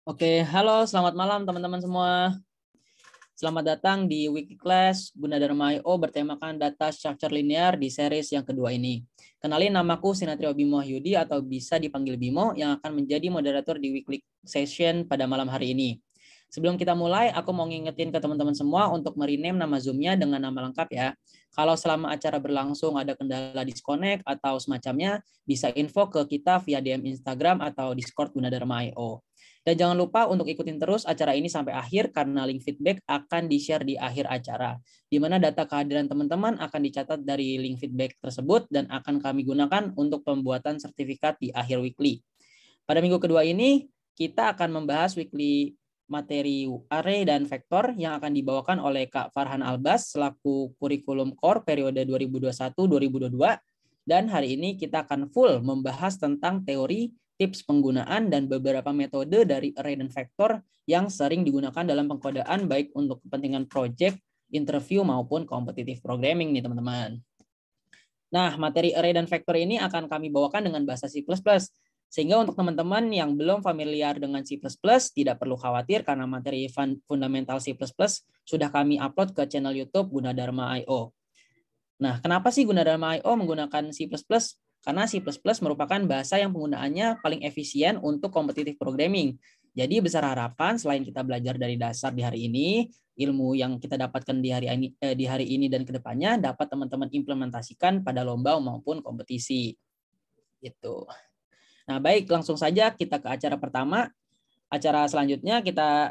Oke, halo, selamat malam teman-teman semua. Selamat datang di Wiki Class Gunadarma IO bertemakan Data Structure Linear di series yang kedua ini. Kenalin, namaku Sinatrio Bimo Wahyudi atau bisa dipanggil Bimo yang akan menjadi moderator di weekly session pada malam hari ini. Sebelum kita mulai, aku mau ngingetin ke teman-teman semua untuk merename nama Zoom-nya dengan nama lengkap ya. Kalau selama acara berlangsung ada kendala disconnect atau semacamnya, bisa info ke kita via DM Instagram atau Discord Gunadarma IO. Dan jangan lupa untuk ikutin terus acara ini sampai akhir karena link feedback akan di-share di akhir acara, di mana data kehadiran teman-teman akan dicatat dari link feedback tersebut dan akan kami gunakan untuk pembuatan sertifikat di akhir weekly. Pada minggu kedua ini, kita akan membahas weekly materi array dan vektor yang akan dibawakan oleh Kak Farhan Albas selaku kurikulum core periode 2021-2022. Dan hari ini kita akan full membahas tentang teori, tips penggunaan, dan beberapa metode dari array dan vektor yang sering digunakan dalam pengkodaan baik untuk kepentingan project, interview, maupun competitive programming nih teman-teman. Nah, materi array dan vektor ini akan kami bawakan dengan bahasa C++. Sehingga untuk teman-teman yang belum familiar dengan C++, tidak perlu khawatir karena materi fundamental C++ sudah kami upload ke channel YouTube Gunadarma IO. Nah, kenapa sih Gunadarma IO menggunakan C++? Karena C++ merupakan bahasa yang penggunaannya paling efisien untuk competitive programming. Jadi besar harapan selain kita belajar dari dasar di hari ini, ilmu yang kita dapatkan di hari ini dan kedepannya dapat teman-teman implementasikan pada lomba maupun kompetisi. Gitu. Nah, baik, langsung saja kita ke acara pertama. Acara selanjutnya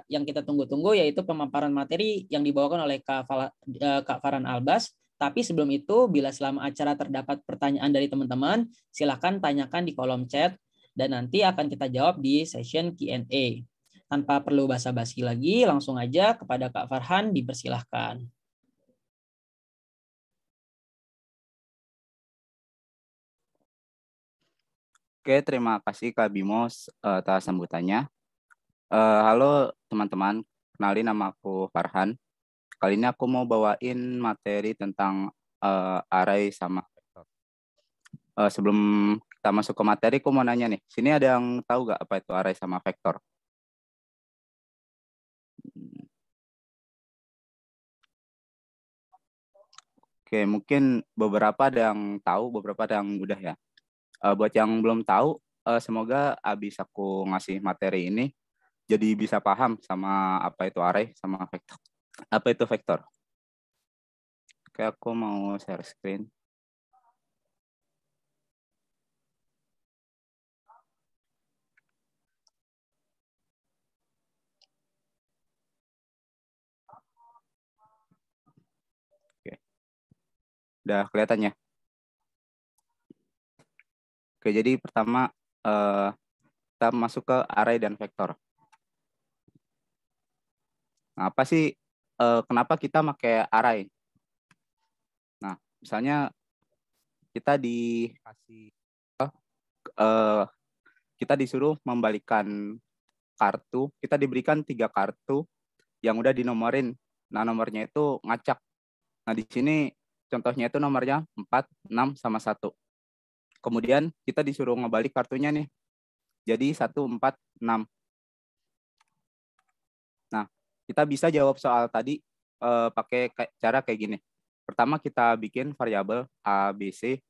yang kita tunggu-tunggu yaitu pemaparan materi yang dibawakan oleh Kak Farhan Albas. Tapi sebelum itu, bila selama acara terdapat pertanyaan dari teman-teman, silakan tanyakan di kolom chat dan nanti akan kita jawab di session Q&A. Tanpa perlu basa-basi lagi, langsung aja kepada Kak Farhan dipersilahkan. Oke, terima kasih Kak Bimo atas sambutannya. Halo teman-teman, kenalin nama aku Farhan. Kali ini aku mau bawain materi tentang array sama vektor. Sebelum kita masuk ke materi, aku mau nanya nih, sini ada yang tahu nggak apa itu array sama vektor? Oke, mungkin beberapa ada yang tahu, beberapa ada yang udah ya. Buat yang belum tahu, semoga abis aku ngasih materi ini, jadi bisa paham sama apa itu array sama vektor. Apa itu vektor? Oke, aku mau share screen. Oke, udah kelihatan ya? Oke, jadi pertama kita masuk ke array dan vektor. Nah, apa sih kenapa kita pakai array? Nah, misalnya kita dikasih kita disuruh membalikkan kartu, kita diberikan 3 kartu yang udah dinomorin. Nah, nomornya itu ngacak. Nah, di sini contohnya itu nomornya 4, 6, sama 1. Kemudian kita disuruh ngebalik kartunya nih. Jadi 1, 4, 6. Nah, kita bisa jawab soal tadi pakai cara kayak gini. Pertama kita bikin variabel A, B, C.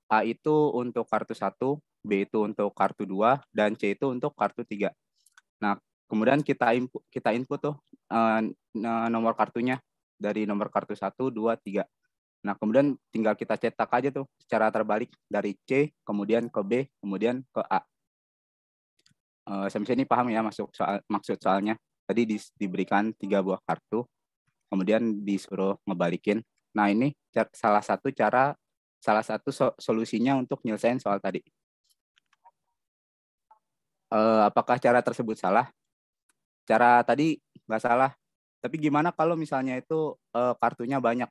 A itu untuk kartu 1, B itu untuk kartu 2, dan C itu untuk kartu 3. Nah, kemudian kita input tuh nomor kartunya dari nomor kartu 1, 2, 3. Nah, kemudian tinggal kita cetak aja tuh secara terbalik dari C, kemudian ke B, kemudian ke A. Sampai sini paham ya maksud soalnya? Tadi diberikan 3 buah kartu, kemudian disuruh ngebalikin. Nah, ini salah satu solusinya untuk nyelesain soal tadi. Apakah cara tersebut salah? Cara tadi nggak salah. Tapi gimana kalau misalnya itu kartunya banyak?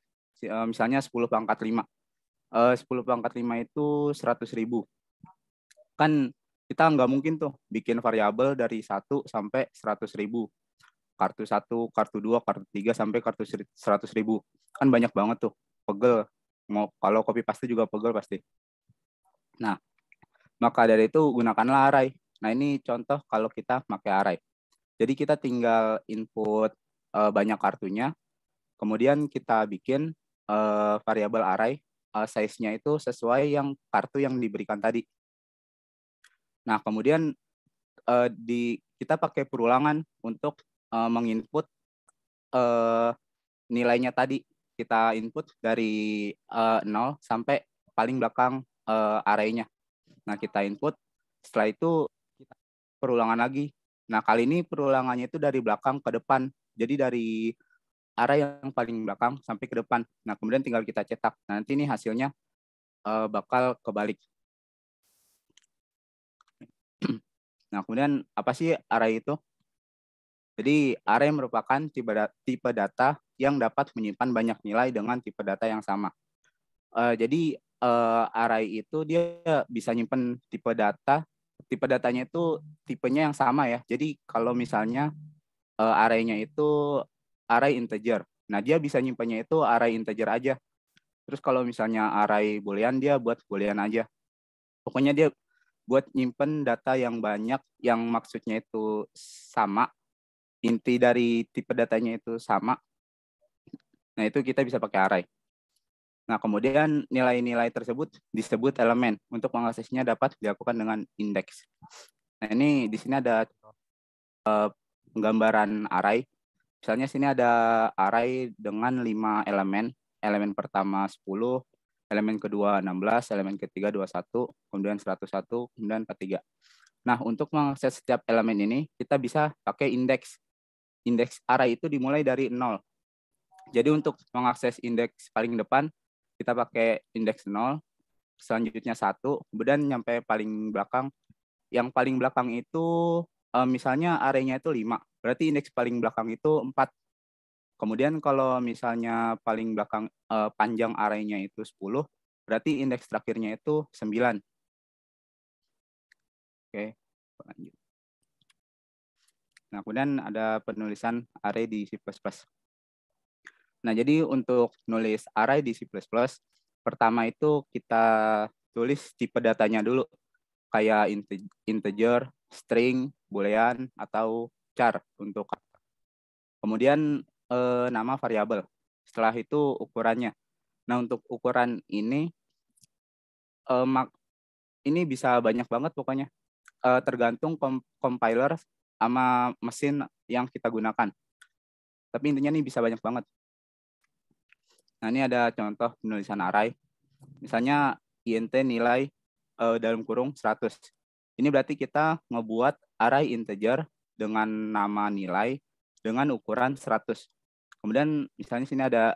Misalnya 10 pangkat 5. 10 pangkat 5 itu 100.000. Kan kita nggak mungkin tuh bikin variabel dari 1 sampai 100.000. Kartu 1, kartu 2, kartu 3, sampai kartu 100.000. Kan banyak banget tuh. Pegel. Kalau copy paste juga pegel pasti. Nah, maka dari itu gunakanlah array. Nah, ini contoh kalau kita pakai array. Jadi kita tinggal input banyak kartunya, kemudian kita bikin variabel array size-nya itu sesuai yang kartu yang diberikan tadi. Nah, kemudian kita pakai perulangan untuk menginput nilainya tadi. Kita input dari 0 sampai paling belakang array-nya. Nah, kita input, setelah itu kita perulangan lagi. Nah, kali ini perulangannya itu dari belakang ke depan. Jadi dari array yang paling belakang sampai ke depan. Nah, kemudian tinggal kita cetak. Nah, nanti ini hasilnya bakal kebalik. Nah, kemudian apa sih array itu? Jadi, array merupakan tipe data yang dapat menyimpan banyak nilai dengan tipe data yang sama. Jadi, array itu dia bisa nyimpan tipe datanya itu tipenya yang sama ya. Jadi, kalau misalnya array-nya itu array integer. Nah, dia bisa nyimpannya itu array integer aja. Terus kalau misalnya array boolean, dia buat boolean aja. Pokoknya dia buat nyimpen data yang banyak, yang maksudnya itu sama. Inti dari tipe datanya itu sama. Nah, itu kita bisa pakai array. Nah, kemudian nilai-nilai tersebut disebut elemen. Untuk mengaksesnya dapat dilakukan dengan indeks. Nah, ini di sini ada penggambaran array. Misalnya sini ada array dengan 5 elemen. Elemen pertama 10, elemen kedua 16, elemen ketiga 21, kemudian 101, kemudian 43. Nah, untuk mengakses setiap elemen ini, kita bisa pakai indeks. Indeks array itu dimulai dari 0. Jadi untuk mengakses indeks paling depan, kita pakai indeks 0, selanjutnya 1, kemudian nyampe paling belakang. Yang paling belakang itu misalnya array-nya itu 5, berarti indeks paling belakang itu 4. Kemudian kalau misalnya paling belakang panjang array-nya itu 10, berarti indeks terakhirnya itu 9. Oke, lanjut. Nah, kemudian ada penulisan array di C++. Nah, jadi untuk nulis array di C++, pertama itu kita tulis tipe datanya dulu, kayak integer, string, boolean, atau char untuk. Kemudian nama variabel. Setelah itu ukurannya. Nah, untuk ukuran ini ini bisa banyak banget pokoknya. Tergantung compiler sama mesin yang kita gunakan. Tapi intinya nih bisa banyak banget. Nah, ini ada contoh penulisan array. Misalnya int nilai dalam kurung 100. Ini berarti kita ngebuat array integer dengan nama nilai dengan ukuran 100. Kemudian misalnya sini ada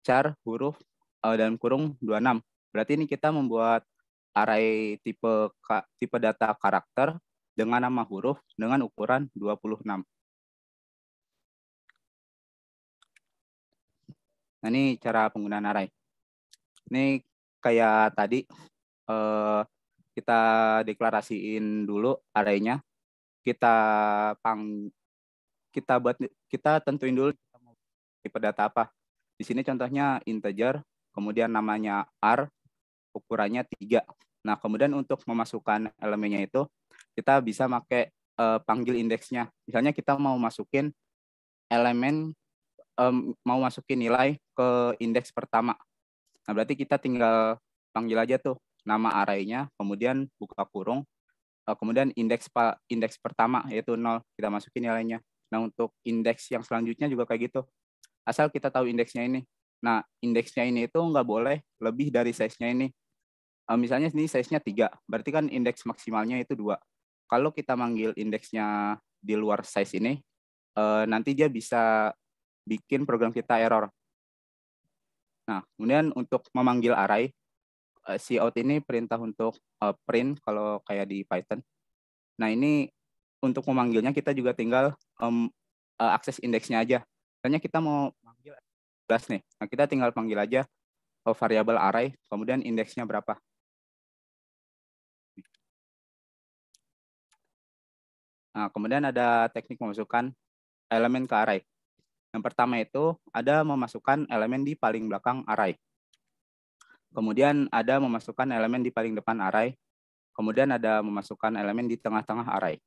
char huruf dalam kurung 26. Berarti ini kita membuat array tipe data karakter dengan nama huruf dengan ukuran 26. Nah, ini cara penggunaan array. Ini kayak tadi kita deklarasiin dulu array-nya. Kita tentuin dulu tipe data apa. Di sini contohnya integer, kemudian namanya R, ukurannya 3. Nah, kemudian untuk memasukkan elemennya itu, kita bisa pakai panggil indeksnya. Misalnya kita mau masukin elemen, mau masukin nilai ke indeks pertama. Nah, berarti kita tinggal panggil aja tuh nama array-nya, kemudian buka kurung, kemudian indeks pertama yaitu 0, kita masukin nilainya. Nah, untuk indeks yang selanjutnya juga kayak gitu. Asal kita tahu indeksnya ini. Nah, indeksnya ini itu nggak boleh lebih dari size-nya ini. Misalnya ini size-nya 3, berarti kan indeks maksimalnya itu 2. Kalau kita manggil indeksnya di luar size ini, nanti dia bisa bikin program kita error. Nah, kemudian untuk memanggil array, cout ini perintah untuk print kalau kayak di Python. Nah, ini untuk memanggilnya kita juga tinggal akses indeksnya aja. Misalnya kita mau manggil 11 nih. Nah, kita tinggal panggil aja variabel array, kemudian indeksnya berapa. Nah, kemudian ada teknik memasukkan elemen ke array. Yang pertama itu ada memasukkan elemen di paling belakang array. Kemudian ada memasukkan elemen di paling depan array. Kemudian ada memasukkan elemen di tengah-tengah array.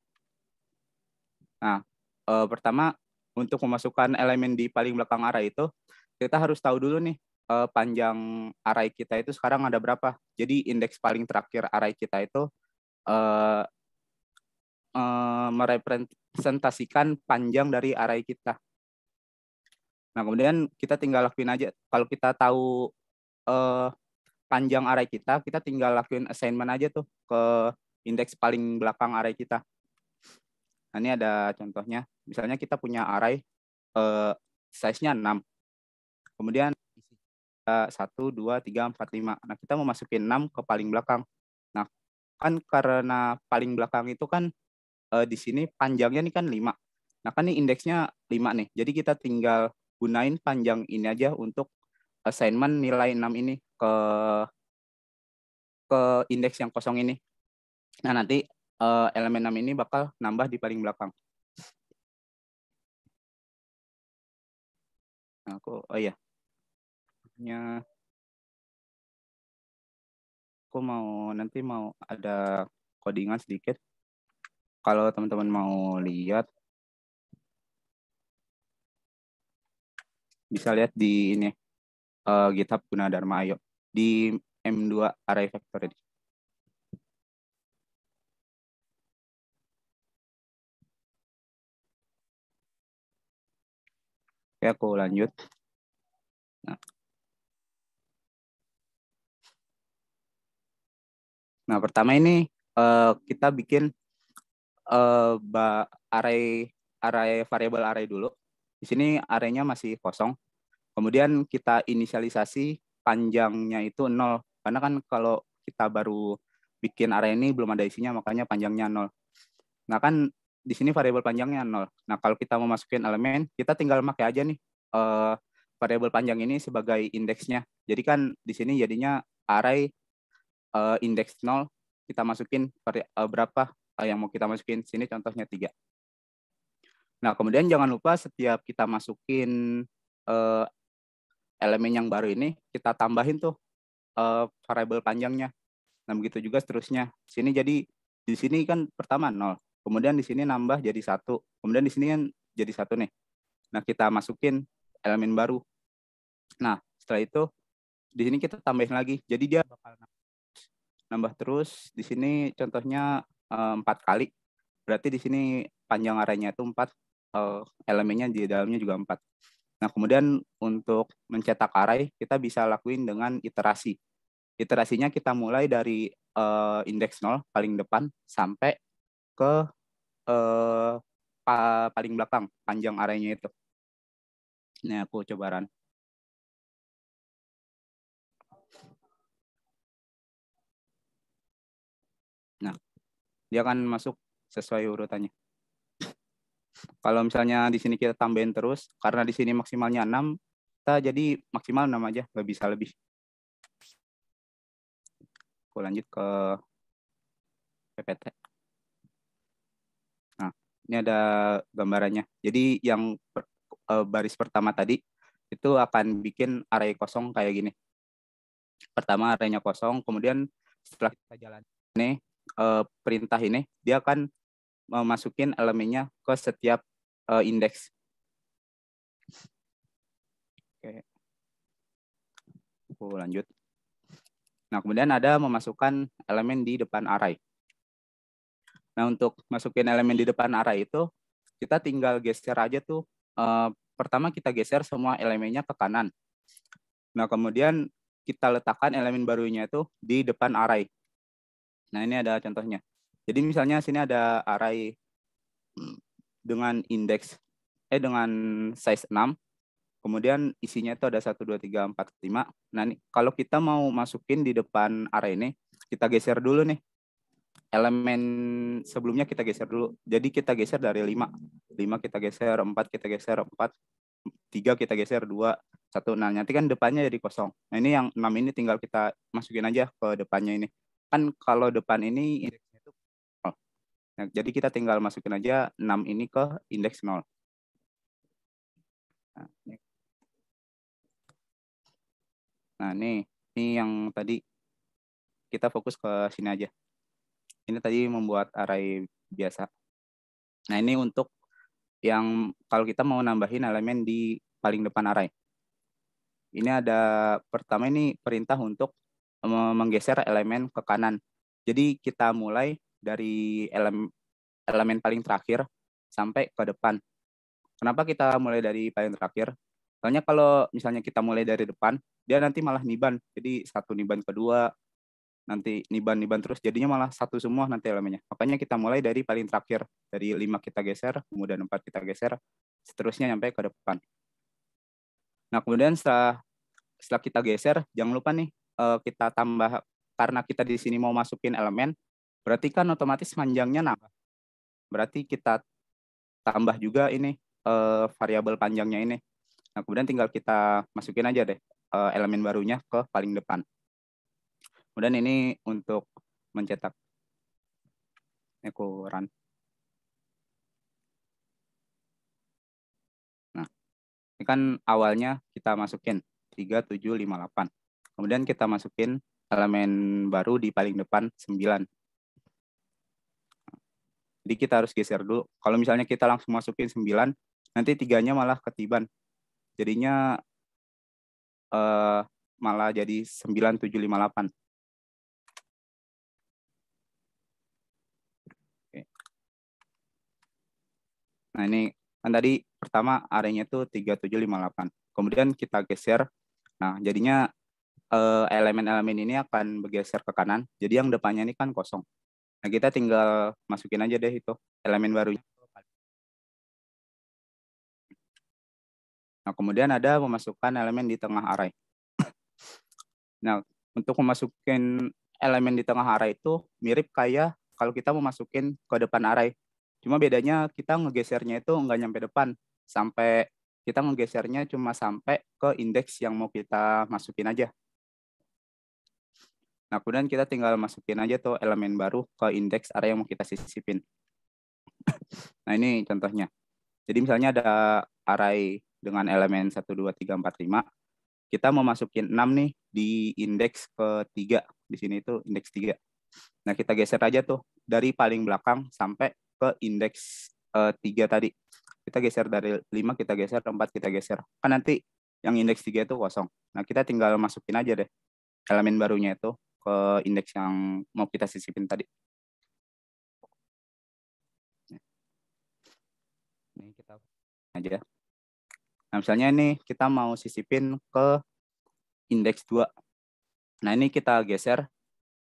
Nah, Pertama, untuk memasukkan elemen di paling belakang array itu, kita harus tahu dulu nih, panjang array kita itu sekarang ada berapa. Jadi indeks paling terakhir array kita itu eh, merepresentasikan panjang dari array kita. Nah, kemudian kita tinggal lakuin aja. Kalau kita tahu panjang array kita tinggal lakuin assignment aja tuh ke indeks paling belakang array kita. Nah, ini ada contohnya. Misalnya kita punya array size-nya 6. Kemudian 1, 2, 3, 4, 5. Nah, kita mau masukin 6 ke paling belakang. Nah, kan karena paling belakang itu kan di sini panjangnya nih kan 5. Nah, kan ini indeksnya 5 nih. Jadi kita tinggal gunain panjang ini aja untuk assignment nilai 6 ini ke indeks yang kosong ini. Nah, nanti elemen 6 ini bakal nambah di paling belakang. Nah, oh iya. Aku nanti mau ada codingan sedikit. Kalau teman-teman mau lihat, bisa lihat di ini GitHub Gunadarma Ayo di M2 Array Factory. Oke, aku lanjut. Nah, pertama ini kita bikin array variabel array dulu. Di sini arraynya masih kosong. Kemudian kita inisialisasi panjangnya itu 0. Karena kan kalau kita baru bikin array ini belum ada isinya, makanya panjangnya 0. Nah, kan di sini variabel panjangnya 0. Nah, kalau kita mau masukin elemen, kita tinggal pakai aja nih variabel panjang ini sebagai indeksnya. Jadi kan di sini jadinya array indeks 0, kita masukin berapa yang mau kita masukin. Sini contohnya 3. Nah, kemudian jangan lupa setiap kita masukin elemen yang baru ini, kita tambahin tuh variabel panjangnya. Nah, begitu juga seterusnya. Sini jadi di sini kan pertama 0. Kemudian di sini nambah jadi 1. Kemudian di sini kan jadi 1 nih. Nah, kita masukin elemen baru. Nah, setelah itu di sini kita tambahin lagi. Jadi dia bakal nambah terus. Di sini contohnya 4 kali. Berarti di sini panjang arraynya itu 4. Elemennya di dalamnya juga 4. Nah, kemudian untuk mencetak array, kita bisa lakuin dengan iterasi. Iterasinya kita mulai dari indeks 0 paling depan sampai ke paling belakang panjang arraynya itu. Ini aku coba run. Nah, dia akan masuk sesuai urutannya. Kalau misalnya di sini kita tambahin terus, karena di sini maksimalnya 6, kita jadi maksimal 6 aja, nggak bisa lebih. Aku lanjut ke PPT. Nah, ini ada gambarannya. Jadi yang baris pertama tadi itu akan bikin array kosong kayak gini. Pertama arraynya kosong, kemudian setelah kita jalan ini perintah ini dia akan masukin elemennya ke setiap indeks. Oke. Aku lanjut. Nah, kemudian ada memasukkan elemen di depan array. Nah, untuk masukin elemen di depan array itu, kita tinggal geser aja tuh. Pertama kita geser semua elemennya ke kanan. Nah, kemudian kita letakkan elemen barunya itu di depan array. Nah, ini ada contohnya. Jadi misalnya sini ada array dengan indeks dengan size 6. Kemudian isinya itu ada 1, 2, 3, 4, 5. Nah, kalau kita mau masukin di depan array ini, kita geser dulu nih. Elemen sebelumnya kita geser dulu. Jadi kita geser dari 5. 5 kita geser, 4 kita geser, 4, 3 kita geser, 2, 1. Nah, nanti kan depannya jadi kosong. Nah, ini yang 6 ini tinggal kita masukin aja ke depannya ini. Kan kalau depan ini indeksnya itu 0. Nah, jadi kita tinggal masukin aja 6 ini ke indeks 0. Nah, ini yang tadi kita fokus ke sini aja. Ini tadi membuat array biasa. Nah, ini untuk yang kalau kita mau nambahin elemen di paling depan array. Ini ada pertama ini perintah untuk menggeser elemen ke kanan. Jadi kita mulai dari elemen paling terakhir sampai ke depan. Kenapa kita mulai dari paling terakhir? Soalnya kalau misalnya kita mulai dari depan, dia nanti malah niban. Jadi satu niban kedua, nanti niban terus, jadinya malah satu semua nanti elemennya. Makanya kita mulai dari paling terakhir. Dari 5 kita geser, kemudian 4 kita geser, seterusnya sampai ke depan. Nah, kemudian setelah kita geser, jangan lupa nih kita tambah, karena kita di sini mau masukin elemen, berarti kan otomatis panjangnya nambah. Berarti kita tambah juga ini variabel panjangnya ini. Nah, kemudian tinggal kita masukin aja deh elemen barunya ke paling depan. Kemudian ini untuk mencetak. Aku run. Nah, ini kan awalnya kita masukin 3, 7, 5, 8. Kemudian kita masukin elemen baru di paling depan 9. Jadi kita harus geser dulu. Kalau misalnya kita langsung masukin 9, nanti 3-nya malah ketiban. Jadinya malah jadi 9, 7, 5, 8. Oke. Nah, ini kan tadi pertama array-nya itu 3, 7, 5, 8. Kemudian kita geser. Nah, jadinya elemen-elemen ini akan bergeser ke kanan. Jadi yang depannya ini kan kosong. Nah, kita tinggal masukin aja deh itu elemen barunya. Nah, kemudian ada memasukkan elemen di tengah array. Nah, untuk memasukin elemen di tengah array itu mirip kayak kalau kita mau masukin ke depan array. Cuma bedanya kita ngegesernya itu nggak nyampe depan. Sampai kita ngegesernya cuma sampai ke indeks yang mau kita masukin aja. Nah, kemudian kita tinggal masukin aja tuh elemen baru ke indeks array yang mau kita sisipin. Nah, ini contohnya. Jadi misalnya ada array dengan elemen 1, 2, 3, 4, 5. Kita mau masukin 6 nih di indeks ke-3. Di sini itu indeks 3. Nah, kita geser aja tuh dari paling belakang sampai ke indeks 3 tadi. Kita geser dari 5, kita geser, 4 kita geser. Kan nanti yang indeks 3 itu kosong. Nah, kita tinggal masukin aja deh elemen barunya itu ke indeks yang mau kita sisipin tadi. Ini kita aja. Nah, misalnya ini kita mau sisipin ke indeks 2. Nah, ini kita geser.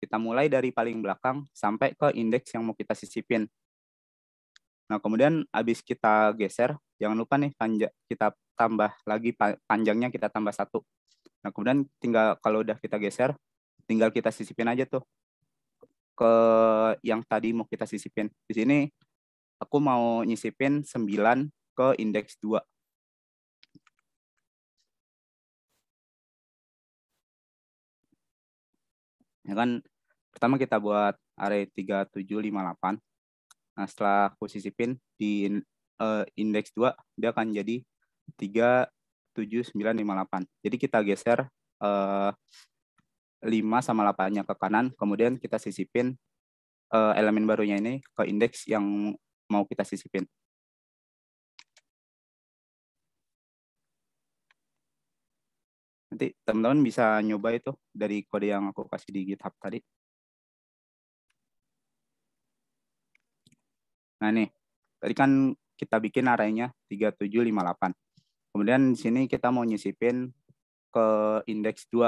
Kita mulai dari paling belakang sampai ke indeks yang mau kita sisipin. Nah, kemudian habis kita geser, jangan lupa nih kita tambah lagi panjangnya, kita tambah 1. Nah, kemudian tinggal kalau udah kita geser, tinggal kita sisipin aja tuh ke yang tadi mau kita sisipin. Di sini aku mau nyisipin 9 ke indeks 2. Ya kan, pertama kita buat array 3, 7, 5, 8. Nah, setelah aku sisipin di indeks 2, dia akan jadi 3, 7, 9, 5, 8. Jadi kita geser 5 sama 8-nya ke kanan, kemudian kita sisipin elemen barunya ini ke indeks yang mau kita sisipin. Nanti teman-teman bisa nyoba itu dari kode yang aku kasih di GitHub tadi. Nah, nih, tadi kan kita bikin array-nya 3, 7, 5, 8. Kemudian di sini kita mau nyisipin ke indeks 2.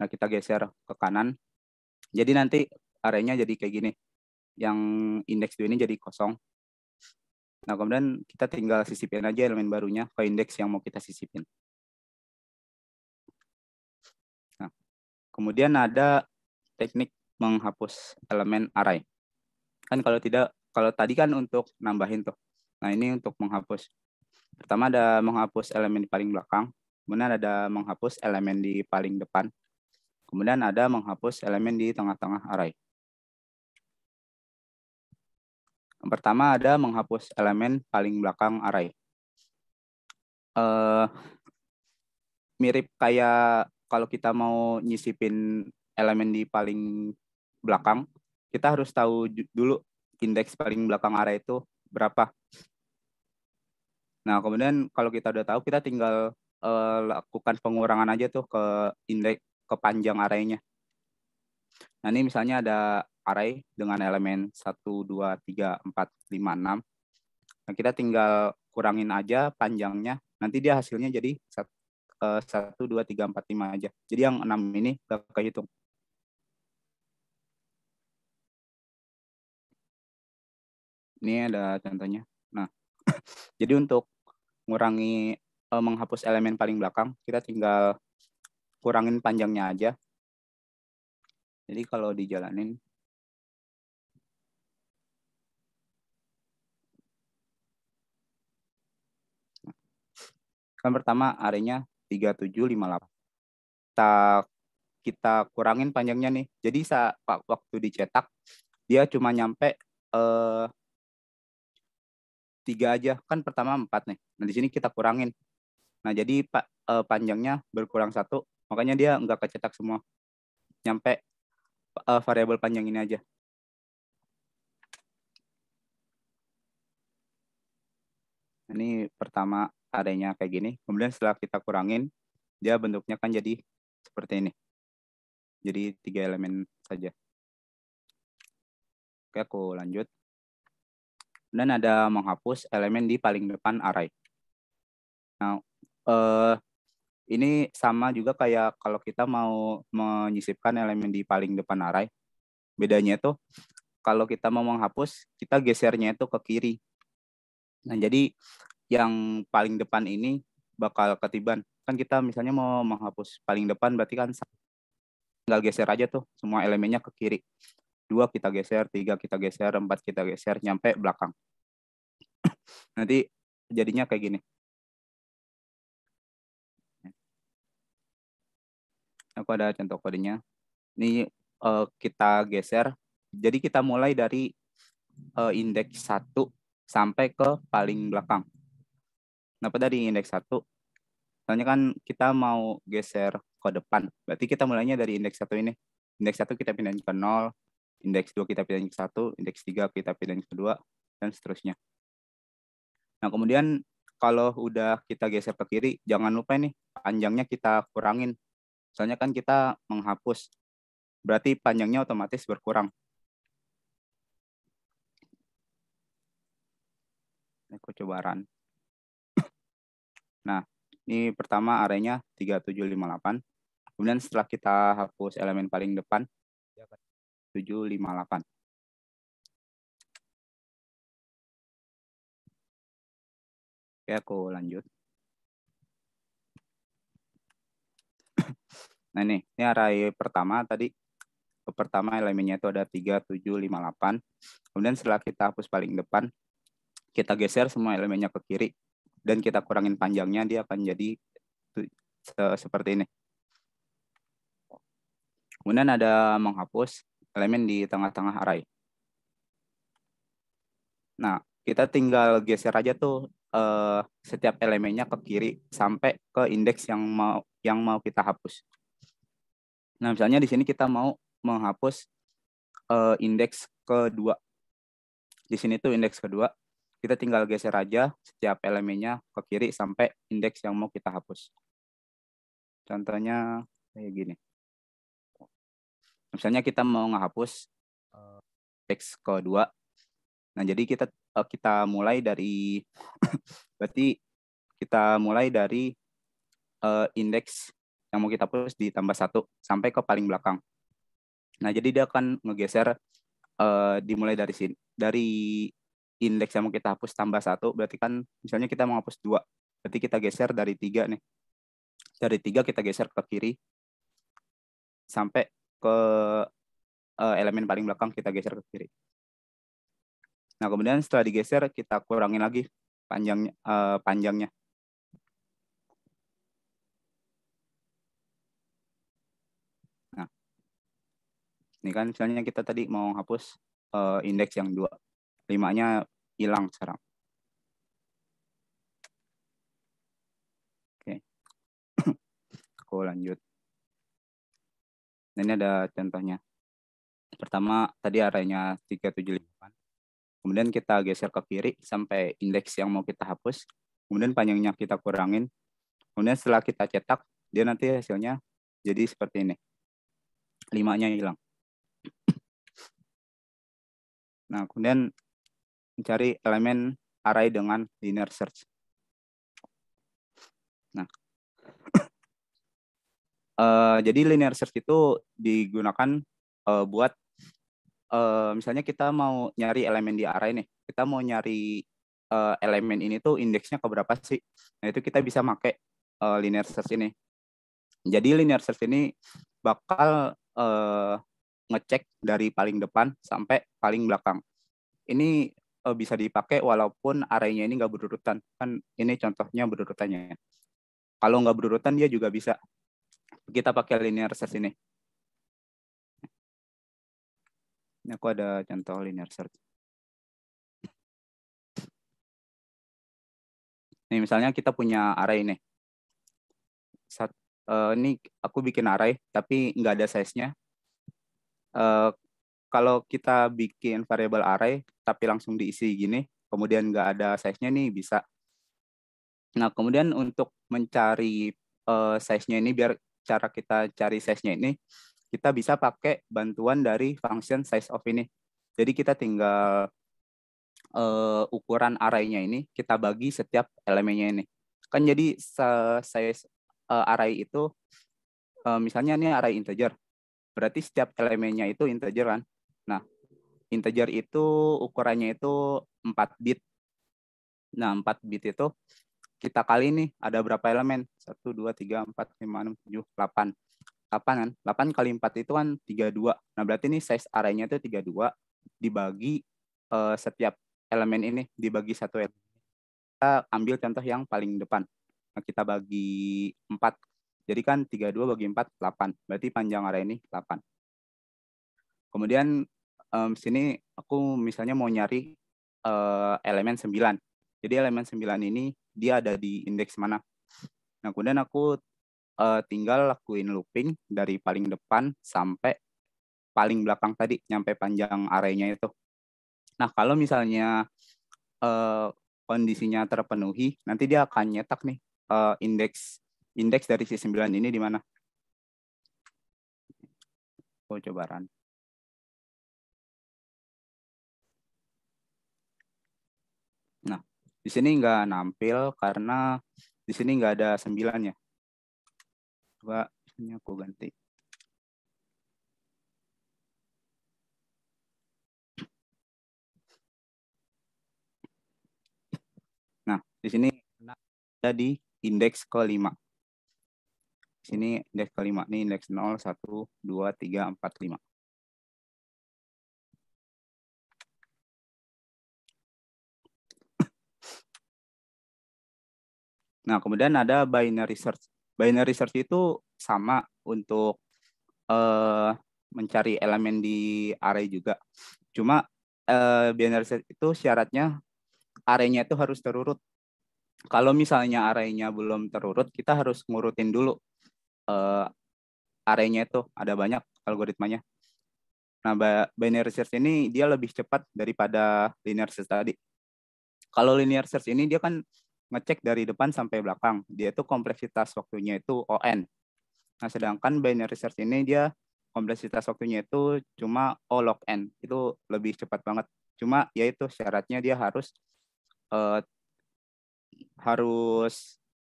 Nah, kita geser ke kanan. Jadi nanti array-nya jadi kayak gini. Yang indeks 2 ini jadi kosong. Nah, kemudian kita tinggal sisipin aja elemen barunya ke indeks yang mau kita sisipin. Nah, kemudian ada teknik menghapus elemen array. Kan kalau tadi kan untuk nambahin tuh. Nah, ini untuk menghapus. Pertama ada menghapus elemen di paling belakang, kemudian ada menghapus elemen di paling depan, kemudian ada menghapus elemen di tengah-tengah array. Yang pertama ada menghapus elemen paling belakang array. Mirip kayak kalau kita mau nyisipin elemen di paling belakang, kita harus tahu dulu indeks paling belakang array itu berapa. Nah, kemudian kalau kita udah tahu, kita tinggal lakukan pengurangan aja tuh ke indeks, ke panjang arraynya. Nah, ini misalnya ada array dengan elemen 1, 2, 3, 4, 5, 6. Nah, kita tinggal kurangin aja panjangnya. Nanti dia hasilnya jadi 1, 2, 3, 4, 5 aja. Jadi yang 6 ini gak kehitung. Ini ada contohnya. Nah, jadi untuk mengurangi menghapus elemen paling belakang, kita tinggal kurangin panjangnya aja. Jadi kalau dijalanin, kan pertama arenya 3758. Kita kurangin panjangnya nih. Jadi waktu dicetak dia cuma nyampe 3 aja. Kan pertama 4 nih. Nah, di sini kita kurangin. Nah, jadi panjangnya berkurang 1, makanya dia nggak kecetak semua. Nyampe variabel panjang ini aja. Ini pertama arenya kayak gini. Kemudian setelah kita kurangin, dia bentuknya kan jadi seperti ini. Jadi 3 elemen saja. Oke, aku lanjut. Dan ada menghapus elemen di paling depan array. Nah, ini sama juga kayak kalau kita mau menyisipkan elemen di paling depan array. Bedanya itu kalau kita mau menghapus, kita gesernya itu ke kiri. Nah, jadi yang paling depan ini bakal ketiban. Kan kita misalnya mau menghapus paling depan, berarti kan tinggal geser aja tuh semua elemennya ke kiri. 2 kita geser, 3 kita geser, 4 kita geser, nyampe belakang. Nanti jadinya kayak gini. Aku ada contoh kodenya. Ini kita geser. Jadi kita mulai dari indeks 1 sampai ke paling belakang. Kenapa dari indeks 1? Soalnya kan kita mau geser ke depan. Berarti kita mulainya dari indeks 1 ini. Indeks 1 kita pindahin ke 0, indeks 2 kita pindahin ke 1, indeks 3 kita pindahin ke 2, dan seterusnya. Nah, kemudian kalau udah kita geser ke kiri, jangan lupa nih, panjangnya kita kurangin. Soalnya kan kita menghapus. Berarti panjangnya otomatis berkurang. Aku coba run. Nah, ini pertama arraynya 3758. Kemudian setelah kita hapus elemen paling depan, 758. Oke, aku lanjut. Nah, ini array pertama tadi. Pertama elemennya itu ada 3758. Kemudian setelah kita hapus paling depan, kita geser semua elemennya ke kiri. Dan kita kurangin panjangnya, dia akan jadi seperti ini. Kemudian ada menghapus elemen di tengah-tengah array. Nah, kita tinggal geser aja tuh setiap elemennya ke kiri sampai ke indeks yang mau kita hapus. Nah, misalnya di sini kita mau menghapus indeks kedua. Di sini tuh indeks kedua. Kita tinggal geser aja setiap elemennya ke kiri sampai indeks yang mau kita hapus. Contohnya kayak gini. Misalnya kita mau menghapus indeks kedua. Nah, jadi kita mulai dari berarti kita mulai dari indeks yang mau kita hapus ditambah 1 sampai ke paling belakang. Nah, jadi dia akan ngegeser dimulai dari sini, dari indeks yang mau kita hapus tambah 1, berarti kan misalnya kita mau hapus 2, berarti kita geser dari 3 nih. Dari 3 kita geser ke kiri sampai ke elemen paling belakang kita geser ke kiri. Nah, kemudian setelah digeser kita kurangin lagi panjangnya. Nah, ini kan misalnya kita tadi mau hapus indeks yang 2. 5-nya hilang sekarang. Oke. Aku lanjut. Nah, ini ada contohnya. Pertama tadi arraynya 378. Kemudian kita geser ke kiri sampai indeks yang mau kita hapus. Kemudian panjangnya kita kurangin. Kemudian setelah kita cetak, dia nanti hasilnya jadi seperti ini. 5-nya hilang. Nah, kemudian mencari elemen array dengan linear search. Nah, jadi linear search itu digunakan buat misalnya kita mau nyari elemen di array nih. Kita mau nyari elemen ini tuh indeksnya keberapa sih? Nah, itu kita bisa pakai linear search ini. Jadi linear search ini bakal ngecek dari paling depan sampai paling belakang. Ini bisa dipakai walaupun array-nya ini nggak berurutan. Kan ini contohnya berurutannya. Kalau nggak berurutan dia juga bisa. Kita pakai linear search ini. Ini aku ada contoh linear search. Nih misalnya kita punya array nih. Ini aku bikin array tapi nggak ada size-nya. Kalau kita bikin variabel array tapi langsung diisi gini, kemudian nggak ada size-nya nih bisa. Nah kemudian untuk mencari size-nya ini, biar cara kita cari size-nya ini, kita bisa pakai bantuan dari function size of ini. Jadi kita tinggal ukuran array-nya ini kita bagi setiap elemennya ini. Kan jadi size array itu misalnya ini array integer. Berarti setiap elemennya itu integer kan. Nah, integer itu ukurannya itu 4 bit. Nah, 4 bit itu kita kali nih ada berapa elemen? 1 2 3 4 5 6 7 8. 8 kan? 8 kali 4 itu kan 32. Nah, berarti ini size array-nya itu 32 dibagi setiap elemen ini dibagi satu elemen. Kita ambil contoh yang paling depan. Nah, kita bagi 4. Jadi kan 32 bagi 4, 8. Berarti panjang array ini 8. Kemudian sini aku misalnya mau nyari elemen 9. Jadi elemen 9 ini dia ada di indeks mana. Nah, kemudian aku tinggal lakuin looping dari paling depan sampai paling belakang tadi, nyampe panjang array-nya itu. Nah, kalau misalnya kondisinya terpenuhi, nanti dia akan nyetak nih indeks dari si 9 ini di mana. Aku coba run. Nah, di sini nggak nampil karena di sini nggak ada 9-nya. Coba ini aku ganti. Nah, di sini ada di indeks ke-5. Di sini indeks ke-5. Ini indeks 0, 1, 2, 3, 4, 5. Nah, kemudian ada binary search. Binary search itu sama untuk mencari elemen di array juga. Cuma binary search itu syaratnya array-nya itu harus terurut. Kalau misalnya array-nya belum terurut, kita harus ngurutin dulu array-nya itu. Ada banyak algoritmanya. Nah, binary search ini dia lebih cepat daripada linear search tadi. Kalau linear search ini dia kan ngecek dari depan sampai belakang. Dia itu kompleksitas waktunya itu ON. Nah, sedangkan binary search ini dia kompleksitas waktunya itu cuma O log N. Itu lebih cepat banget. Cuma yaitu syaratnya dia harus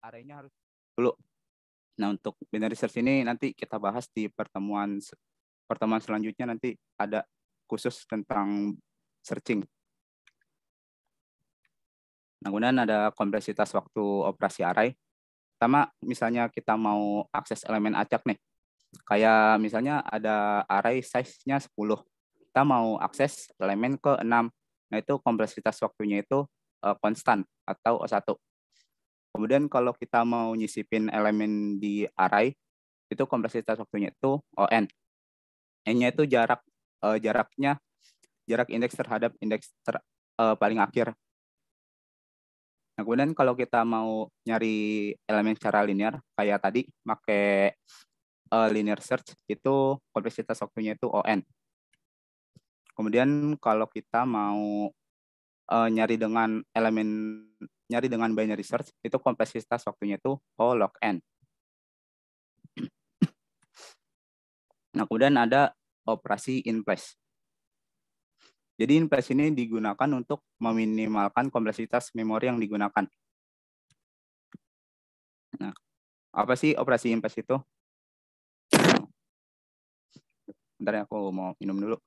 array-nya harus dulu. Nah, untuk binary search ini nanti kita bahas di pertemuan selanjutnya, nanti ada khusus tentang searching. Nah, kemudian ada kompleksitas waktu operasi array. Pertama, misalnya kita mau akses elemen acak nih. Kayak misalnya ada array size-nya 10. Kita mau akses elemen ke-6. Nah, itu kompleksitas waktunya itu konstan atau O1. Kemudian kalau kita mau nyisipin elemen di array, itu kompleksitas waktunya itu ON. N-nya itu jarak indeks terhadap indeks paling akhir. Nah, kemudian kalau kita mau nyari elemen secara linear, kayak tadi, pakai linear search, itu kompleksitas waktunya itu ON. Kemudian kalau kita mau nyari dengan binary search itu kompleksitas waktunya itu O log n. Nah, kemudian ada operasi in place. Jadi in place ini digunakan untuk meminimalkan kompleksitas memori yang digunakan. Nah, apa sih operasi in place itu? Bentar ya, aku mau minum dulu.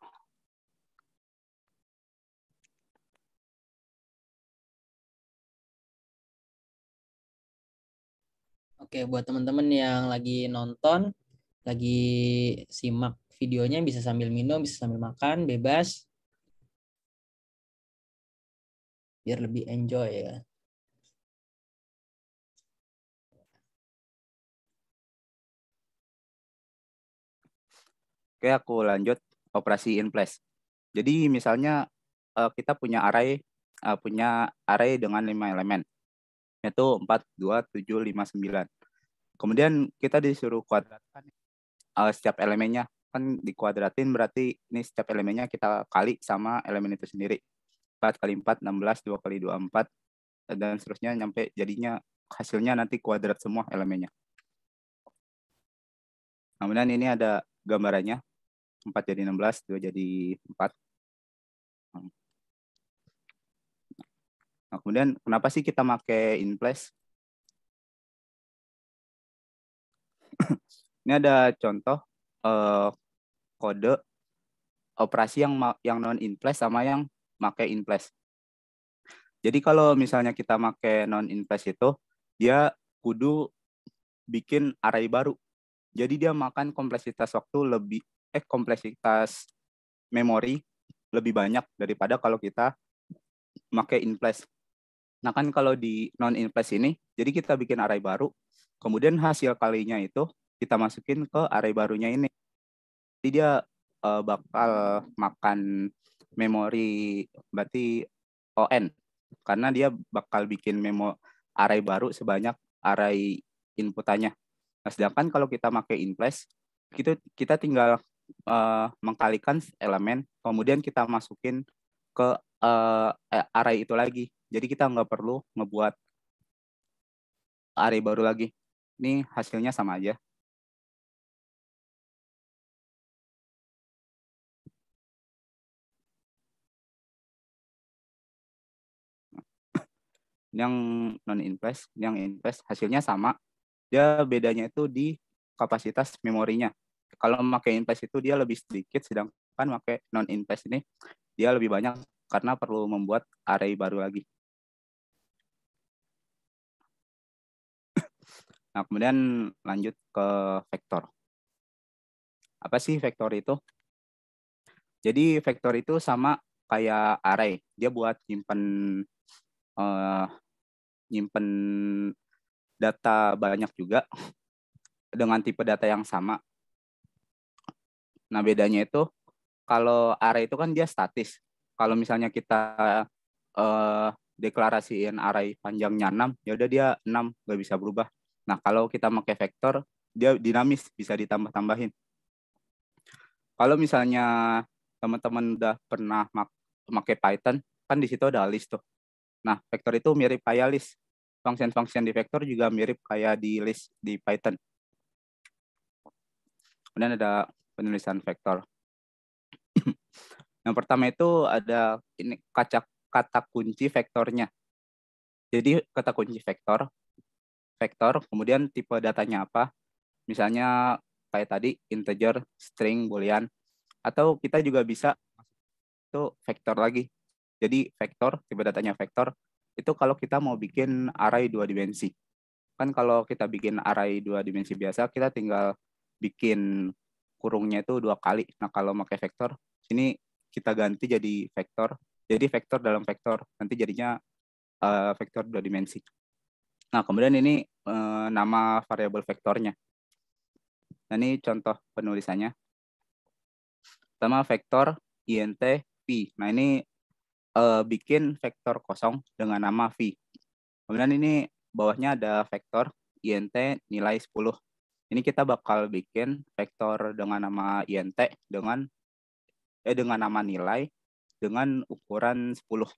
Oke, buat teman-teman yang lagi nonton, lagi simak videonya, bisa sambil minum, bisa sambil makan, bebas. Biar lebih enjoy ya. Oke, aku lanjut operasi in place. Jadi misalnya kita punya array dengan 5 elemen, yaitu 4, 2, 7, 5, 9. Kemudian kita disuruh kuadratkan setiap elemennya. Kan dikuadratin berarti ini setiap elemennya kita kali sama elemen itu sendiri. 4 kali 4, 16, 2 kali 2, 4, dan seterusnya sampai jadinya hasilnya nanti kuadrat semua elemennya. Kemudian ini ada gambarannya. 4 jadi 16, 2 jadi 4. Nah, kemudian kenapa sih kita pakai in place? Ini ada contoh kode operasi yang non in place sama yang pakai in place. Jadi kalau misalnya kita pakai non in place itu, dia kudu bikin array baru. Jadi dia makan kompleksitas kompleksitas memori lebih banyak daripada kalau kita pakai in place. Nah, kan kalau di non in place ini, jadi kita bikin array baru, kemudian hasil kalinya itu kita masukin ke array barunya ini. Jadi dia bakal makan memori berarti ON, karena dia bakal bikin array baru sebanyak array inputannya. Nah, sedangkan kalau kita pakai in place, kita tinggal mengkalikan elemen, kemudian kita masukin ke array itu lagi. Jadi kita nggak perlu ngebuat array baru lagi. Ini hasilnya sama aja. Yang non in place, yang in place hasilnya sama. Dia bedanya itu di kapasitas memorinya. Kalau pakai in place itu dia lebih sedikit, sedangkan pakai non in place ini dia lebih banyak karena perlu membuat array baru lagi. Nah, kemudian lanjut ke vektor. Apa sih vektor itu? Jadi vektor itu sama kayak array. Dia buat nyimpen data banyak juga dengan tipe data yang sama. Nah, bedanya itu kalau array itu kan dia statis. Kalau misalnya kita deklarasiin array panjangnya 6, ya udah dia 6, nggak bisa berubah. Nah, kalau kita pakai vektor, dia dinamis, bisa ditambah-tambahin. Kalau misalnya teman-teman udah pernah pakai Python, kan di situ ada list tuh. Nah, vektor itu mirip kayak list. Function-function di vektor juga mirip kayak di list di Python. Kemudian ada penulisan vektor. Yang pertama itu ada ini kata kunci vektornya. Jadi kata kunci vektor, kemudian tipe datanya apa? Misalnya kayak tadi integer, string, boolean, atau kita juga bisa itu vektor lagi. Jadi vektor, tipe datanya vektor, itu kalau kita mau bikin array 2 dimensi. Kan kalau kita bikin array 2 dimensi biasa, kita tinggal bikin kurungnya itu 2 kali. Nah, kalau pakai vektor, sini kita ganti jadi vektor. Jadi vektor dalam vektor, nanti jadinya vektor 2 dimensi. Nah, kemudian ini nama variabel vektornya. Nah, ini contoh penulisannya. Pertama vektor int v. Nah, ini bikin vektor kosong dengan nama v. Kemudian ini bawahnya ada vektor int nilai 10. Ini kita bakal bikin vektor dengan nama int dengan nama nilai dengan ukuran 10.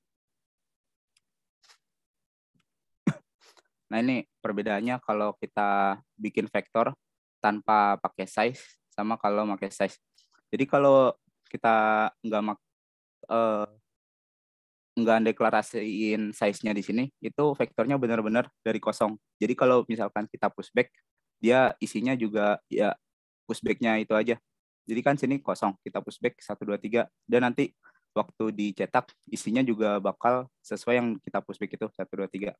Nah, ini perbedaannya kalau kita bikin vektor tanpa pakai size sama kalau pakai size. Jadi kalau kita eh, nggak deklarasiin size-nya di sini, itu vektornya benar-benar dari kosong. Jadi kalau misalkan kita pushback, dia isinya juga ya pushback-nya itu aja. Jadi kan sini kosong, kita pushback 1, 2, 3, dan nanti waktu dicetak isinya juga bakal sesuai yang kita pushback itu 1, 2, 3.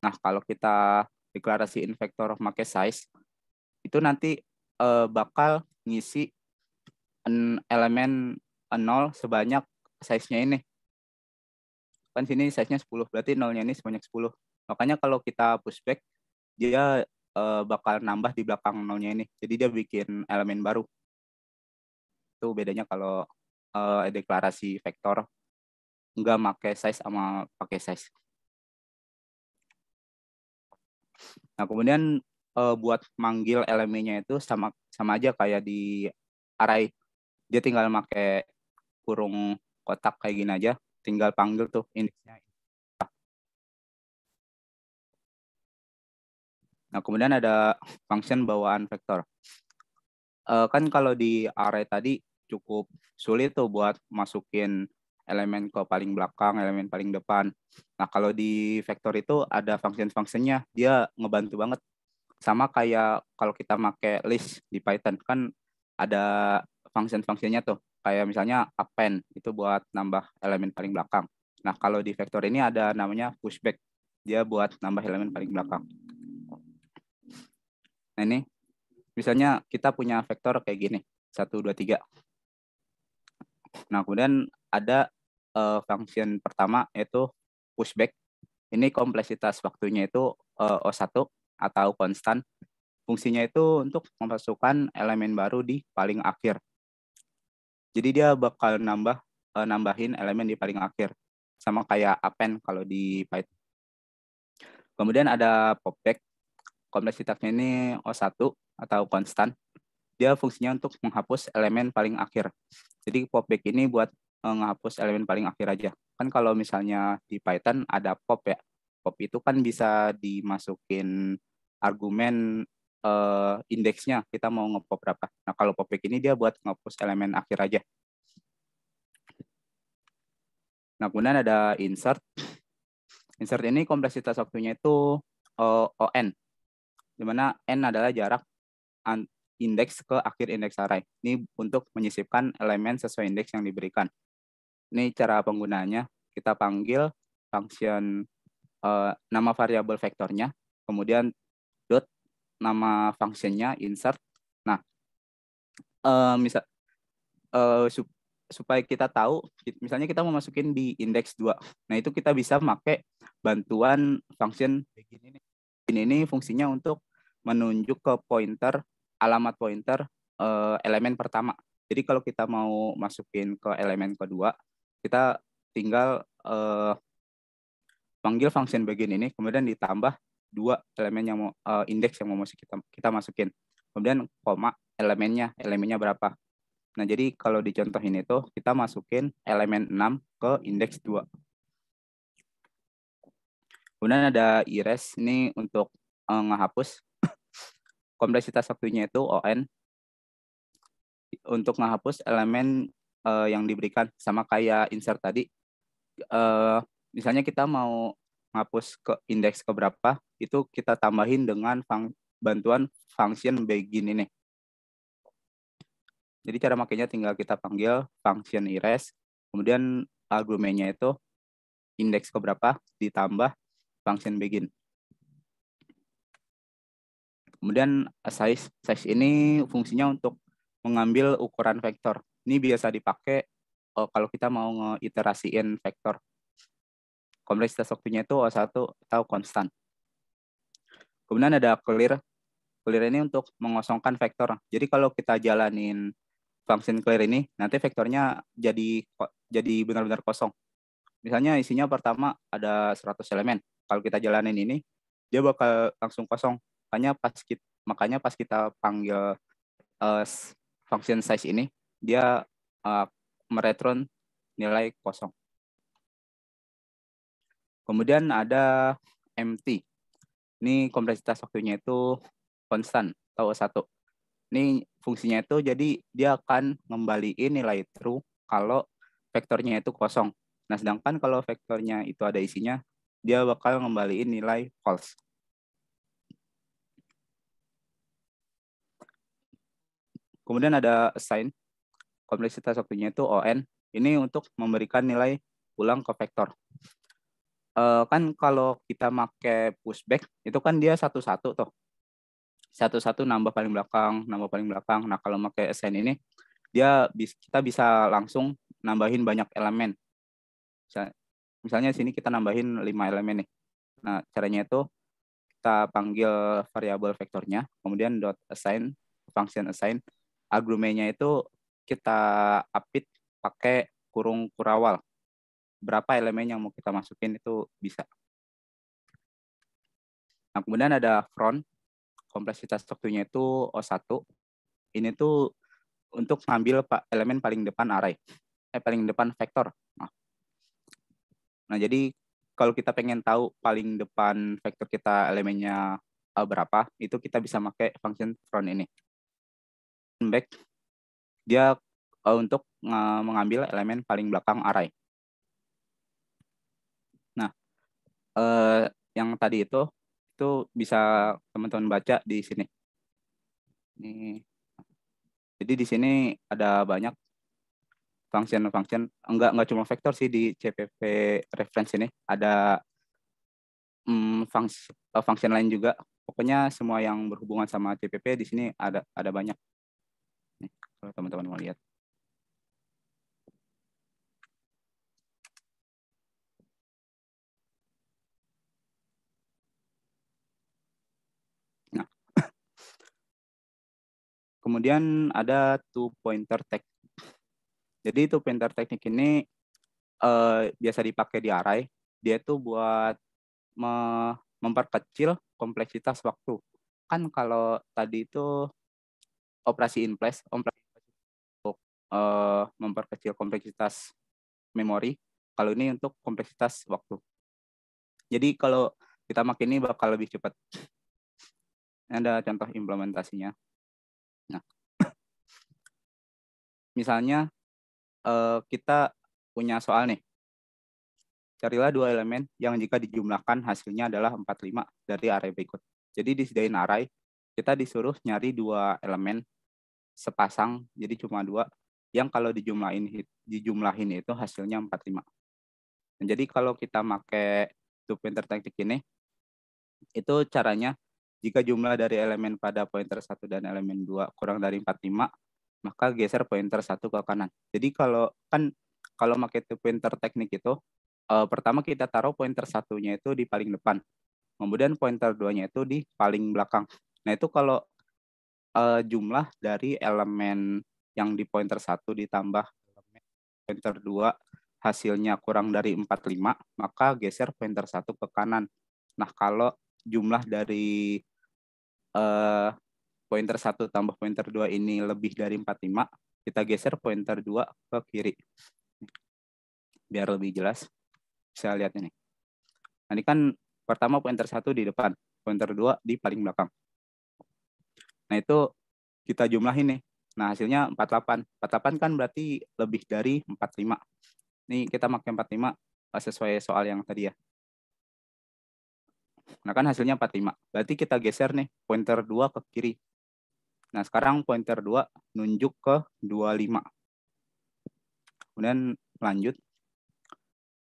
Nah, kalau kita deklarasiin vektor pakai size, itu nanti bakal ngisi elemen 0 sebanyak size-nya ini. Kan sini size-nya 10, berarti nolnya ini sebanyak 10. Makanya kalau kita pushback, dia bakal nambah di belakang nolnya ini. Jadi dia bikin elemen baru. Itu bedanya kalau deklarasi vektor nggak pakai size sama pakai size. Nah, kemudian buat manggil elemennya itu sama aja kayak di array. Dia tinggal pakai kurung kotak kayak gini aja, tinggal panggil tuh indeksnya. Nah, kemudian ada function bawaan vektor. Kan kalau di array tadi cukup sulit tuh buat masukin elemen ke paling belakang, elemen paling depan. Nah, kalau di vektor itu ada function-functionnya, dia ngebantu banget. Sama kayak kalau kita pakai list di Python, kan ada function-functionnya tuh. Kayak misalnya append, itu buat nambah elemen paling belakang. Nah, kalau di vektor ini ada namanya pushback, dia buat nambah elemen paling belakang. Nah, ini misalnya kita punya vektor kayak gini, 1, 2, 3. Nah, kemudian ada function pertama yaitu pushback. Ini kompleksitas waktunya itu O1 atau konstan. Fungsinya itu untuk memasukkan elemen baru di paling akhir. Jadi dia bakal nambahin elemen di paling akhir. Sama kayak append kalau di Python. Kemudian ada popback. Kompleksitasnya ini O1 atau konstan. Dia fungsinya untuk menghapus elemen paling akhir. Jadi popback ini buat menghapus elemen paling akhir aja. Kan kalau misalnya di Python ada pop ya. Pop itu kan bisa dimasukin argumen indeksnya, kita mau ngepop berapa. Nah, kalau popback ini dia buat menghapus elemen akhir aja. Nah, kemudian ada insert. Insert ini kompleksitas waktunya itu ON, di mana N adalah jarak indeks ke akhir indeks array. Ini untuk menyisipkan elemen sesuai indeks yang diberikan. Ini cara penggunaannya, kita panggil function nama variabel vektornya, kemudian dot nama functionnya insert. Nah, supaya kita tahu, misalnya kita mau masukin di indeks 2. Nah, itu kita bisa pakai bantuan function begin ini. Ini fungsinya untuk menunjuk ke pointer, alamat pointer elemen pertama. Jadi kalau kita mau masukin ke elemen kedua, kita tinggal panggil function begin ini, kemudian ditambah 2 elemen yang mau indeks yang mau kita masukin. Kemudian koma elemennya berapa. Nah, jadi kalau di contoh ini tuh kita masukin elemen 6 ke indeks 2. Kemudian ada erase, ini untuk ngehapus. Kompleksitas waktunya itu ON. Untuk ngehapus elemen yang diberikan, sama kayak insert tadi. Misalnya kita mau ngapus ke indeks keberapa, itu kita tambahin dengan bantuan function begin ini. Jadi cara makainya tinggal kita panggil function erase, kemudian argumennya itu indeks keberapa ditambah function begin. Kemudian size ini fungsinya untuk mengambil ukuran vektor. Ini biasa dipakai kalau kita mau ngeiterasiin vektor. Kompleksitas waktunya itu O1 atau konstan. Kemudian ada clear. Clear ini untuk mengosongkan vektor. Jadi kalau kita jalanin function clear ini, nanti vektornya jadi benar-benar kosong. Misalnya isinya pertama ada 100 elemen. Kalau kita jalanin ini, dia bakal langsung kosong. Makanya pas kita panggil function size ini, dia mereturn nilai kosong. Kemudian ada empty. Ini kompleksitas waktunya itu konstan atau O1. Ini fungsinya itu jadi dia akan ngembaliin nilai true kalau vektornya itu kosong. Nah, sedangkan kalau vektornya itu ada isinya, dia bakal ngembaliin nilai false. Kemudian ada assign, kompleksitas waktunya itu ON. Ini untuk memberikan nilai ulang ke vektor. Kan kalau kita pakai pushback, itu kan dia satu-satu tuh. Satu-satu nambah paling belakang, nambah paling belakang. Nah, kalau pakai assign ini, kita bisa langsung nambahin banyak elemen. Misalnya sini kita nambahin 5 elemen nih. Nah, caranya itu kita panggil variabel vektornya, kemudian dot assign, function assign. Argumennya itu kita update pakai kurung kurawal. Berapa elemen yang mau kita masukin itu bisa. Nah, kemudian ada front, kompleksitas waktunya itu O1. Ini tuh untuk ngambil elemen paling depan array. Paling depan vektor. Nah, jadi kalau kita pengen tahu paling depan vektor kita elemennya berapa, itu kita bisa pakai function front ini. Back, dia untuk mengambil elemen paling belakang array. Nah, yang tadi itu bisa teman-teman baca di sini. Jadi di sini ada banyak function, enggak cuma vektor sih di CPP reference ini, ada function lain juga. Pokoknya semua yang berhubungan sama CPP di sini ada banyak. Nih, kalau teman-teman mau lihat. Nah, kemudian ada two pointer technique. Jadi two pointer technique ini biasa dipakai di array. Dia itu buat memperkecil kompleksitas waktu. Kan kalau tadi itu operasi in place untuk memperkecil kompleksitas memori. Kalau ini untuk kompleksitas waktu. Jadi kalau kita pakai ini bakal lebih cepat. Ini ada contoh implementasinya. Nah, misalnya kita punya soal nih. Carilah dua elemen yang jika dijumlahkan hasilnya adalah 45 dari array berikut. Jadi disediain array, kita disuruh nyari dua elemen sepasang, jadi cuma dua, yang kalau dijumlahin itu hasilnya 45. Nah, jadi kalau kita pakai two pointer technique ini, itu caranya jika jumlah dari elemen pada pointer 1 dan elemen 2 kurang dari 45, maka geser pointer 1 ke kanan. Jadi kalau pakai two pointer technique itu, pertama kita taruh pointer satunya itu di paling depan, kemudian pointer 2-nya itu di paling belakang. Nah, itu kalau jumlah dari elemen yang di pointer 1 ditambah pointer 2 hasilnya kurang dari 45, maka geser pointer 1 ke kanan. Nah, kalau jumlah dari pointer 1 tambah pointer 2 ini lebih dari 45, kita geser pointer 2 ke kiri. Biar lebih jelas, bisa lihat ini. Nah, ini kan pertama pointer 1 di depan, pointer 2 di paling belakang. Nah, itu kita jumlahin nih. Nah, hasilnya 48. 48 kan berarti lebih dari 45. Ini kita pakai 45 sesuai soal yang tadi ya. Nah, kan hasilnya 45. Berarti kita geser nih pointer 2 ke kiri. Nah, sekarang pointer 2 nunjuk ke 25. Kemudian lanjut.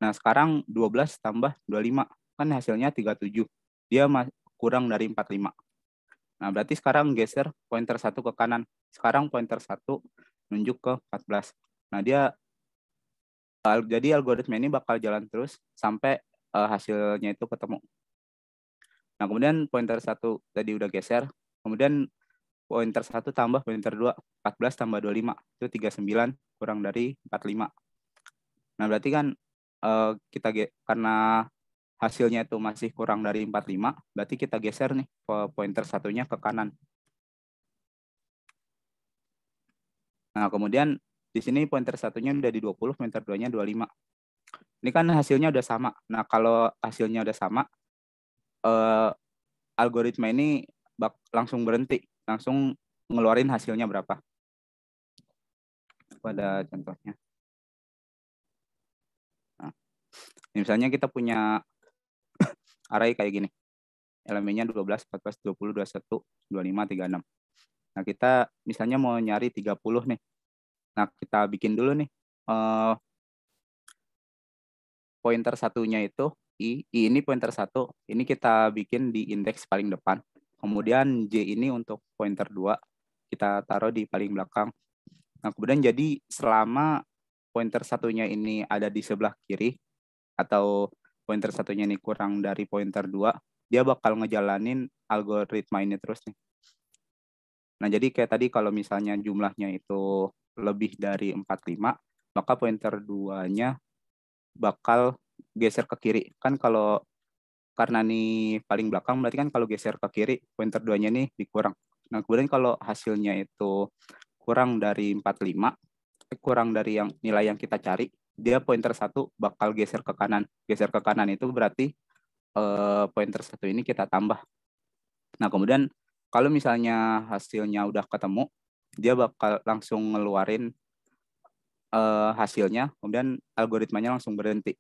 Nah, sekarang 12 tambah 25. Kan hasilnya 37. Dia kurang dari 45. Nah, berarti sekarang geser pointer 1 ke kanan. Sekarang pointer 1 nunjuk ke 14. Nah, jadi algoritma ini bakal jalan terus sampai hasilnya itu ketemu. Nah, kemudian pointer 1 tadi udah geser. Kemudian pointer 1 tambah pointer 2. 14 tambah 25. Itu 39 kurang dari 45. Nah, berarti kan karena hasilnya itu masih kurang dari 45, berarti kita geser nih pointer satunya ke kanan. Nah, kemudian di sini pointer satunya udah di 20, pointer 2-nya 25. Ini kan hasilnya udah sama. Nah, kalau hasilnya udah sama, algoritma ini langsung berhenti, langsung ngeluarin hasilnya berapa. Pada contohnya. Nah, misalnya kita punya array kayak gini. Elemennya 12, 14, 20, 21, 25, 36. Nah, kita misalnya mau nyari 30 nih. Nah, kita bikin dulu nih. Pointer satunya itu, I ini pointer 1. Ini kita bikin di indeks paling depan. Kemudian J ini untuk pointer 2. Kita taruh di paling belakang. Nah, kemudian jadi selama pointer satunya ini ada di sebelah kiri, atau pointer satunya ini kurang dari pointer 2, dia bakal ngejalanin algoritma ini terus nih. Nah, jadi kayak tadi kalau misalnya jumlahnya itu lebih dari 45, maka pointer 2-nya bakal geser ke kiri. Kan kalau karena ini paling belakang, berarti kan kalau geser ke kiri, pointer 2-nya nih dikurang. Nah, kemudian kalau hasilnya itu kurang dari 45, kurang dari yang nilai yang kita cari, dia pointer 1 bakal geser ke kanan. Geser ke kanan itu berarti pointer 1 ini kita tambah. Nah, kemudian kalau misalnya hasilnya udah ketemu, dia bakal langsung ngeluarin hasilnya, kemudian algoritmanya langsung berhenti.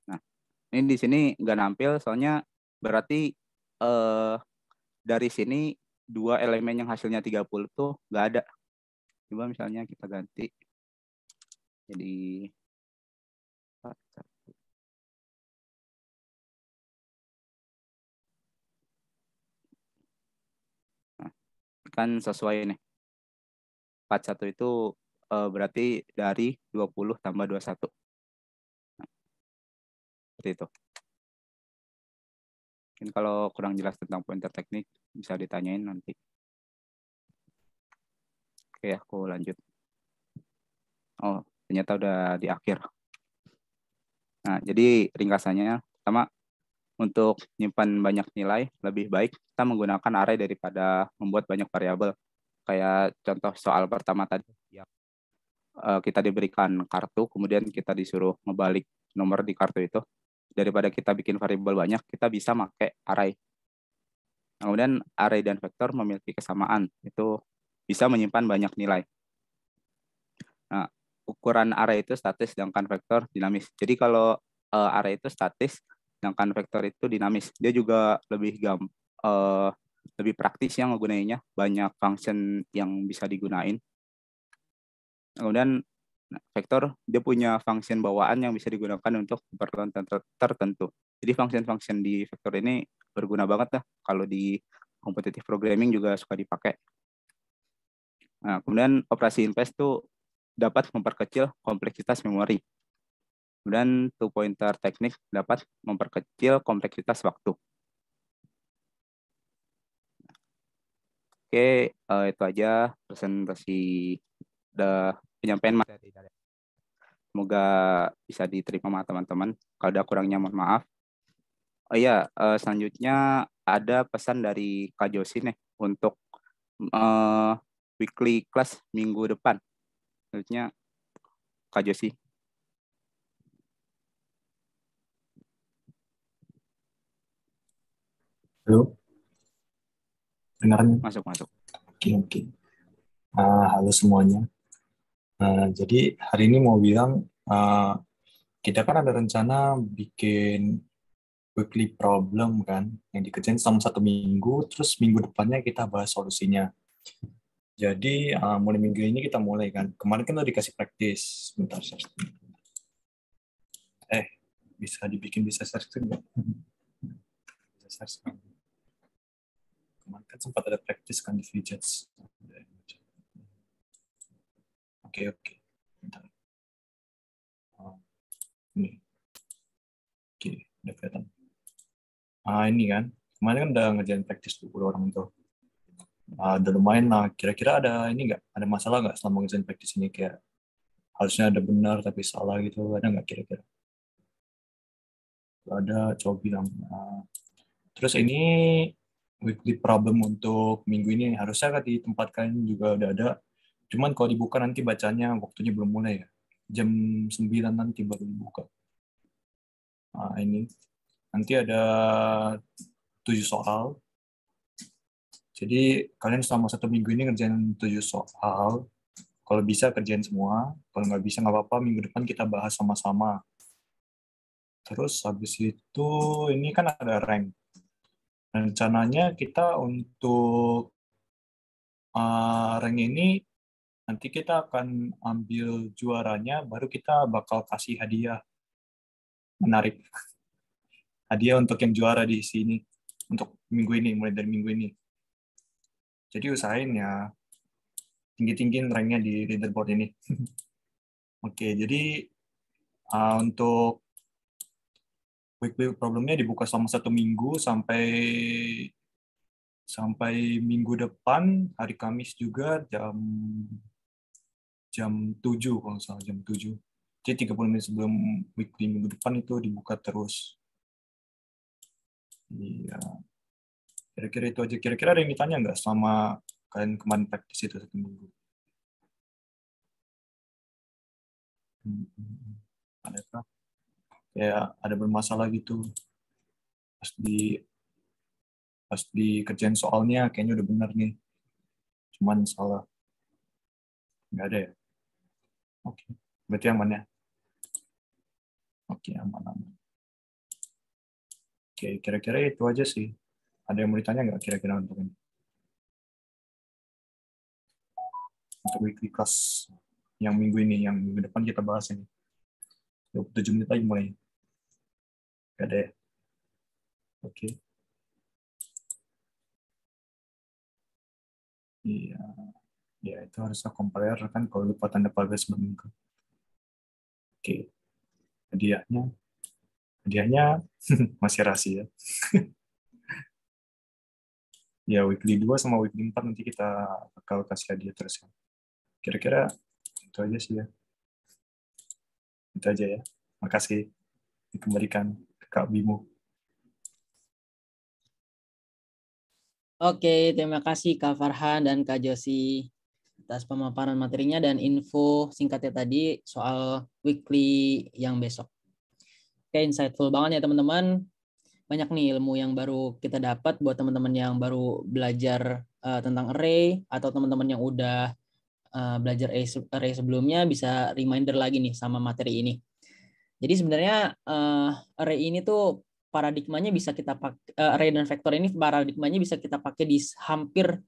Nah, ini di sini nggak nampil, soalnya berarti dari sini 2 elemen yang hasilnya 30 tuh nggak ada. Coba misalnya kita ganti jadi 41. Nah, kan sesuai nih. 41 itu berarti dari 20 tambah 21. Nah, seperti itu. Mungkin kalau kurang jelas tentang pointer teknik bisa ditanyain nanti. Oke, aku lanjut. Oh, ternyata udah di akhir. Nah, jadi ringkasannya, pertama, untuk nyimpan banyak nilai, lebih baik kita menggunakan array daripada membuat banyak variabel. Kayak contoh soal pertama tadi, kita diberikan kartu, kemudian kita disuruh ngebalik nomor di kartu itu. Daripada kita bikin variabel banyak, kita bisa pakai array. Kemudian array dan vektor memiliki kesamaan, itu bisa menyimpan banyak nilai. Nah, ukuran array itu statis, sedangkan vektor dinamis. Jadi kalau array itu statis, sedangkan vektor itu dinamis. Dia juga lebih praktis yang ngegunainnya, banyak function yang bisa digunain. Kemudian vektor dia punya function bawaan yang bisa digunakan untuk keperluan tertentu. Jadi function-function di vektor ini berguna banget lah kalau di competitive programming juga suka dipakai. Nah, kemudian operasi inverse itu dapat memperkecil kompleksitas memori. Kemudian two pointer teknik dapat memperkecil kompleksitas waktu. Oke, itu aja presentasi penyampaian materi. Semoga bisa diterima sama teman-teman. Kalau ada kurangnya mohon maaf. Oh iya, selanjutnya ada pesan dari Kak Josi nih untuk weekly class minggu depan. Selanjutnya Kak Josi. Halo, dengaran? Masuk. Oke. Halo semuanya. Jadi hari ini mau bilang, kita kan ada rencana bikin weekly problem kan, yang dikerjain selama 1 minggu, terus minggu depannya kita bahas solusinya. Jadi mulai minggu ini kita mulai kan. Kemarin kan udah dikasih praktis. Bentar, bisa share screen nggak? Bisa share screen. Kemarin kan sempat ada praktis kan di widgets. Oke. Bentar. Ini. Oke, udah kelihatan. Ini kan. Kemarin kan udah ngerjain praktis 20 orang itu. Udah lumayan lah. Kira-kira ada ini nggak? Ada masalah nggak selama ngerjain praktis ini? Kayak harusnya ada benar tapi salah gitu. Ada nggak kira-kira? Kalau ada, coba bilang. Terus ini weekly problem untuk minggu ini harusnya kan di tempat kalian juga udah ada. Cuman kalau dibuka nanti bacanya waktunya belum mulai ya. jam 9 nanti baru dibuka. Nah, ini nanti ada 7 soal. Jadi kalian selama 1 minggu ini ngerjain 7 soal. Kalau bisa kerjain semua. Kalau nggak bisa nggak apa-apa, minggu depan kita bahas sama-sama. Terus habis itu ini kan ada rank. Rencananya kita untuk rank ini nanti kita akan ambil juaranya, baru kita bakal kasih hadiah. Menarik. Hadiah untuk yang juara di sini. Untuk minggu ini, mulai dari minggu ini. Jadi usahain ya tinggi-tinggiin ranknya di leaderboard ini. Oke, jadi untuk weekly problemnya dibuka selama 1 minggu sampai minggu depan, hari Kamis juga jam 7 kalau nggak salah, jam 7. Jadi 30 menit sebelum weekly minggu depan itu dibuka terus. Iya. Kira-kira itu aja. Kira-kira ada yang ditanya nggak selama kalian kemarin praktis itu 1 minggu? Ada kah? Kayak ada bermasalah gitu. Pas dikerjain soalnya kayaknya udah benar nih. Cuman salah. Nggak ada ya? Oke. Berarti aman ya? Oke, aman-aman. Oke, kira-kira itu aja sih. Ada yang mau ditanya nggak kira-kira untuk ini? Untuk weekly class yang minggu ini, yang minggu depan kita bahas ini. 27 menit lagi mulai. Nggak ada ya? Oke. Iya. Ya, itu harusnya compare kan kalau lupa tanda progres seminggu. Oke. Hadiahnya masih rahasia. Ya, weekly 2 sama weekly 4 nanti kita bakal kasih hadiah terus. Kira-kira itu aja sih ya. Itu aja ya. Makasih. Dikembalikan ke Kak Bimo. Oke, terima kasih Kak Farhan dan Kak Josi atas pemaparan materinya dan info singkatnya tadi soal weekly yang besok. Oke, insightful banget ya teman-teman. Banyak nih ilmu yang baru kita dapat buat teman-teman yang baru belajar tentang array atau teman-teman yang udah belajar array sebelumnya bisa reminder lagi nih sama materi ini. Jadi sebenarnya array ini tuh paradigmanya bisa kita pakai, array dan vektor ini paradigmanya bisa kita pakai di hampir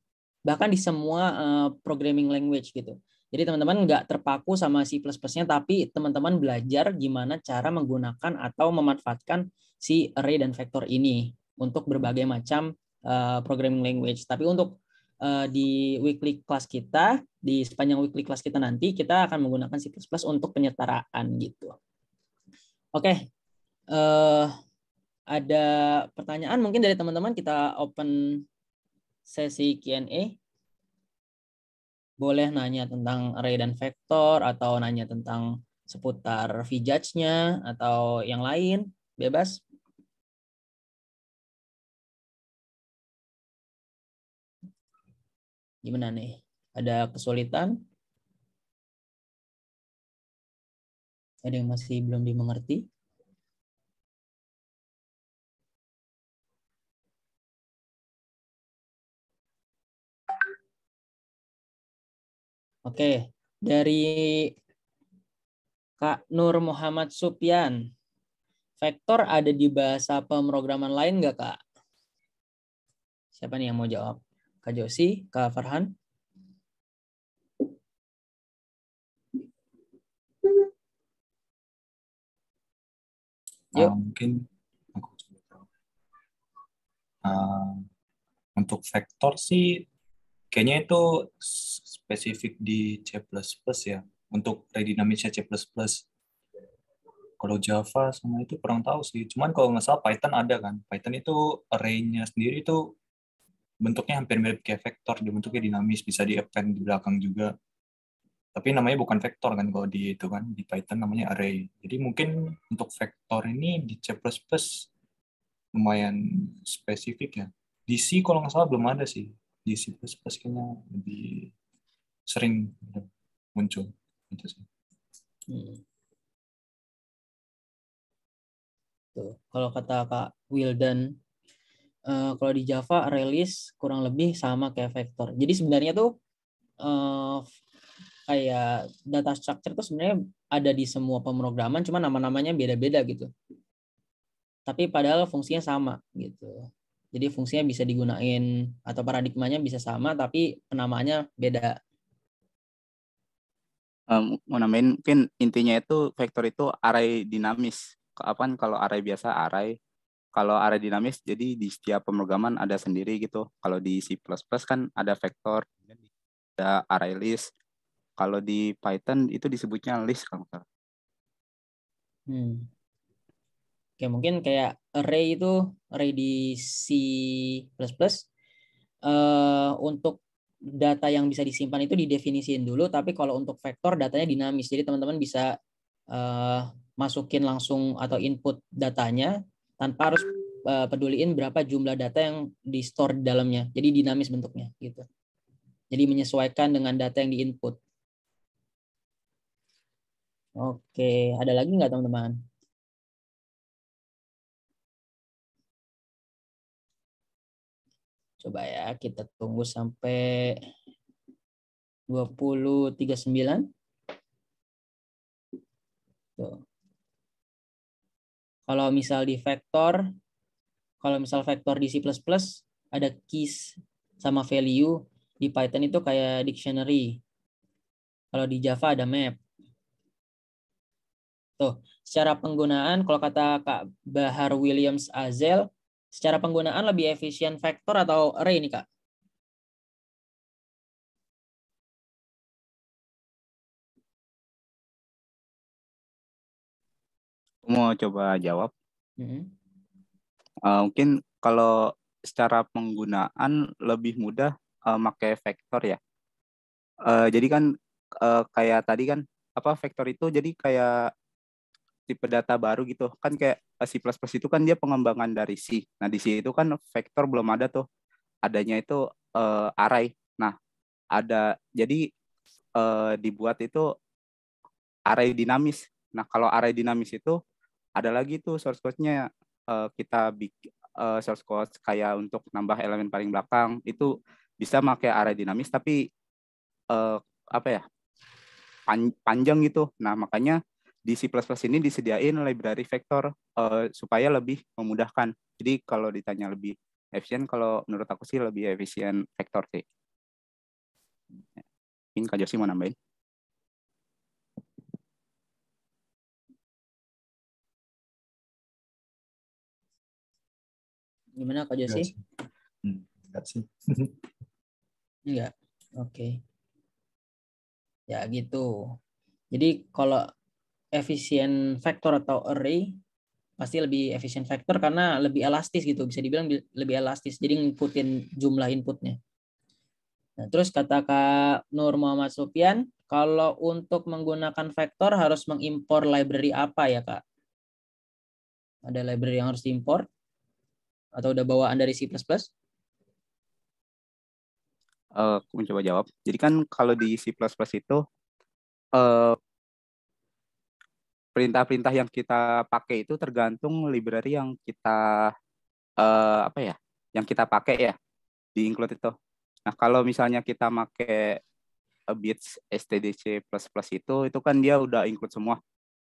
bahkan di semua programming language gitu. Jadi teman-teman nggak terpaku sama C++-nya, tapi teman-teman belajar gimana cara menggunakan atau memanfaatkan si array dan vektor ini untuk berbagai macam programming language. Tapi untuk di weekly class kita, di sepanjang weekly class kita nanti, kita akan menggunakan C++ untuk penyetaraan gitu. Oke, ada pertanyaan mungkin dari teman-teman, kita open sesi Q&A. Boleh nanya tentang array dan vektor atau nanya tentang seputar VJudge-nya atau yang lain, bebas. Gimana nih? Ada kesulitan? Ada yang masih belum dimengerti? Oke, dari Kak Nur Muhammad Supyan. Vektor ada di bahasa pemrograman lain nggak, Kak? Siapa nih yang mau jawab? Kak Josi, Kak Farhan? Yuk. Mungkin aku coba. Untuk vektor sih kayaknya itu spesifik di C++ ya. Untuk redinamisnya C++. Kalau Java sama itu kurang tahu sih. Cuman kalau nggak salah Python ada kan. Python itu array-nya sendiri itu bentuknya hampir mirip kayak vektor. Dia bentuknya dinamis, bisa di-append di belakang juga. Tapi namanya bukan vektor kan kalau di itu kan. Di Python namanya array. Jadi mungkin untuk vektor ini di C++ lumayan spesifik ya. Di C kalau nggak salah belum ada sih. Di C++ kayaknya lebih sering muncul. Gitu sih. Tuh, kalau kata Kak Wildan, kalau di Java release kurang lebih sama kayak vektor. Jadi sebenarnya tuh kayak data structure tuh sebenarnya ada di semua pemrograman, cuma nama-namanya beda-beda gitu. Tapi padahal fungsinya sama gitu. Jadi fungsinya bisa digunain atau paradigmanya bisa sama, tapi penamaannya beda. Mau namain mungkin intinya itu vektor itu array dinamis. Apaan kalau array biasa array. Kalau array dinamis jadi di setiap pemrograman ada sendiri gitu. Kalau di C++ kan ada vektor, ada array list. Kalau di Python itu disebutnya list kalau nggak salah. Oke, mungkin kayak array di C++, untuk data yang bisa disimpan itu didefinisiin dulu, tapi kalau untuk vektor datanya dinamis. Jadi teman-teman bisa masukin langsung atau input datanya tanpa harus peduliin berapa jumlah data yang di store di dalamnya. Jadi dinamis bentuknya gitu. Jadi menyesuaikan dengan data yang di-input. Oke, ada lagi nggak teman-teman? Coba ya, kita tunggu sampai 20.39. Tuh. Kalau misal di vektor, kalau misal vektor di C++ ada keys sama value, di Python itu kayak dictionary. Kalau di Java ada map. Tuh, secara penggunaan kalau kata Kak Bahar Williams Azel, secara penggunaan lebih efisien vektor atau array nih Kak? Mau coba jawab. Mungkin kalau secara penggunaan lebih mudah pakai vektor ya. Jadi kan kayak tadi kan vektor itu jadi kayak tipe data baru gitu kan, kayak C++ itu kan dia pengembangan dari C. Nah di C itu kan vektor belum ada tuh, adanya itu array. Nah jadi dibuat itu array dinamis. Nah kalau array dinamis itu ada lagi tuh source code-nya, kita bikin source code kayak untuk nambah elemen paling belakang itu bisa pakai array dinamis, tapi panjang gitu. Nah makanya di C++ ini disediain library vektor supaya lebih memudahkan. Jadi kalau ditanya lebih efisien, kalau menurut aku sih lebih efisien vektor sih. Mungkin Kak Josi mau nambahin? Gimana Kak Josi? Enggak sih. Enggak. Oke. Ya gitu. Jadi kalau efisien vektor atau array pasti lebih efisien vektor karena lebih elastis gitu, bisa dibilang lebih elastis. Jadi ngikutin jumlah inputnya. Nah, terus kata Kak Nur Muhammad Sufyan, kalau untuk menggunakan vektor harus mengimpor library apa ya Kak? Ada library yang harus diimpor? Atau udah bawaan dari C++? Aku mencoba jawab. Jadi kan kalau di C++ itu perintah-perintah yang kita pakai itu tergantung library yang kita yang kita pakai ya, di include itu. Nah kalau misalnya kita pakai bits stdc++ itu kan dia udah include semua.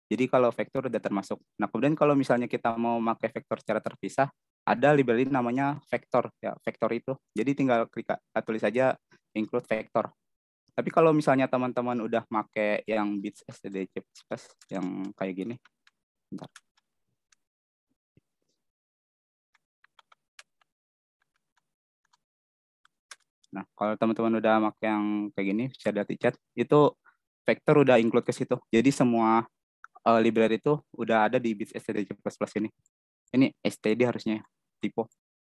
Jadi kalau vektor udah termasuk. Nah kemudian kalau misalnya kita mau pakai vektor secara terpisah, ada library namanya vektor ya, vektor itu. Jadi tinggal tulis saja include vektor. Tapi kalau misalnya teman-teman udah pakai yang bits stdc++ yang kayak gini, bentar. Nah, kalau teman-teman udah pakai yang kayak gini, bisa lihat di chat, itu vektor udah include ke situ. Jadi semua library itu udah ada di bits stdc++ ini. Ini std harusnya, typo.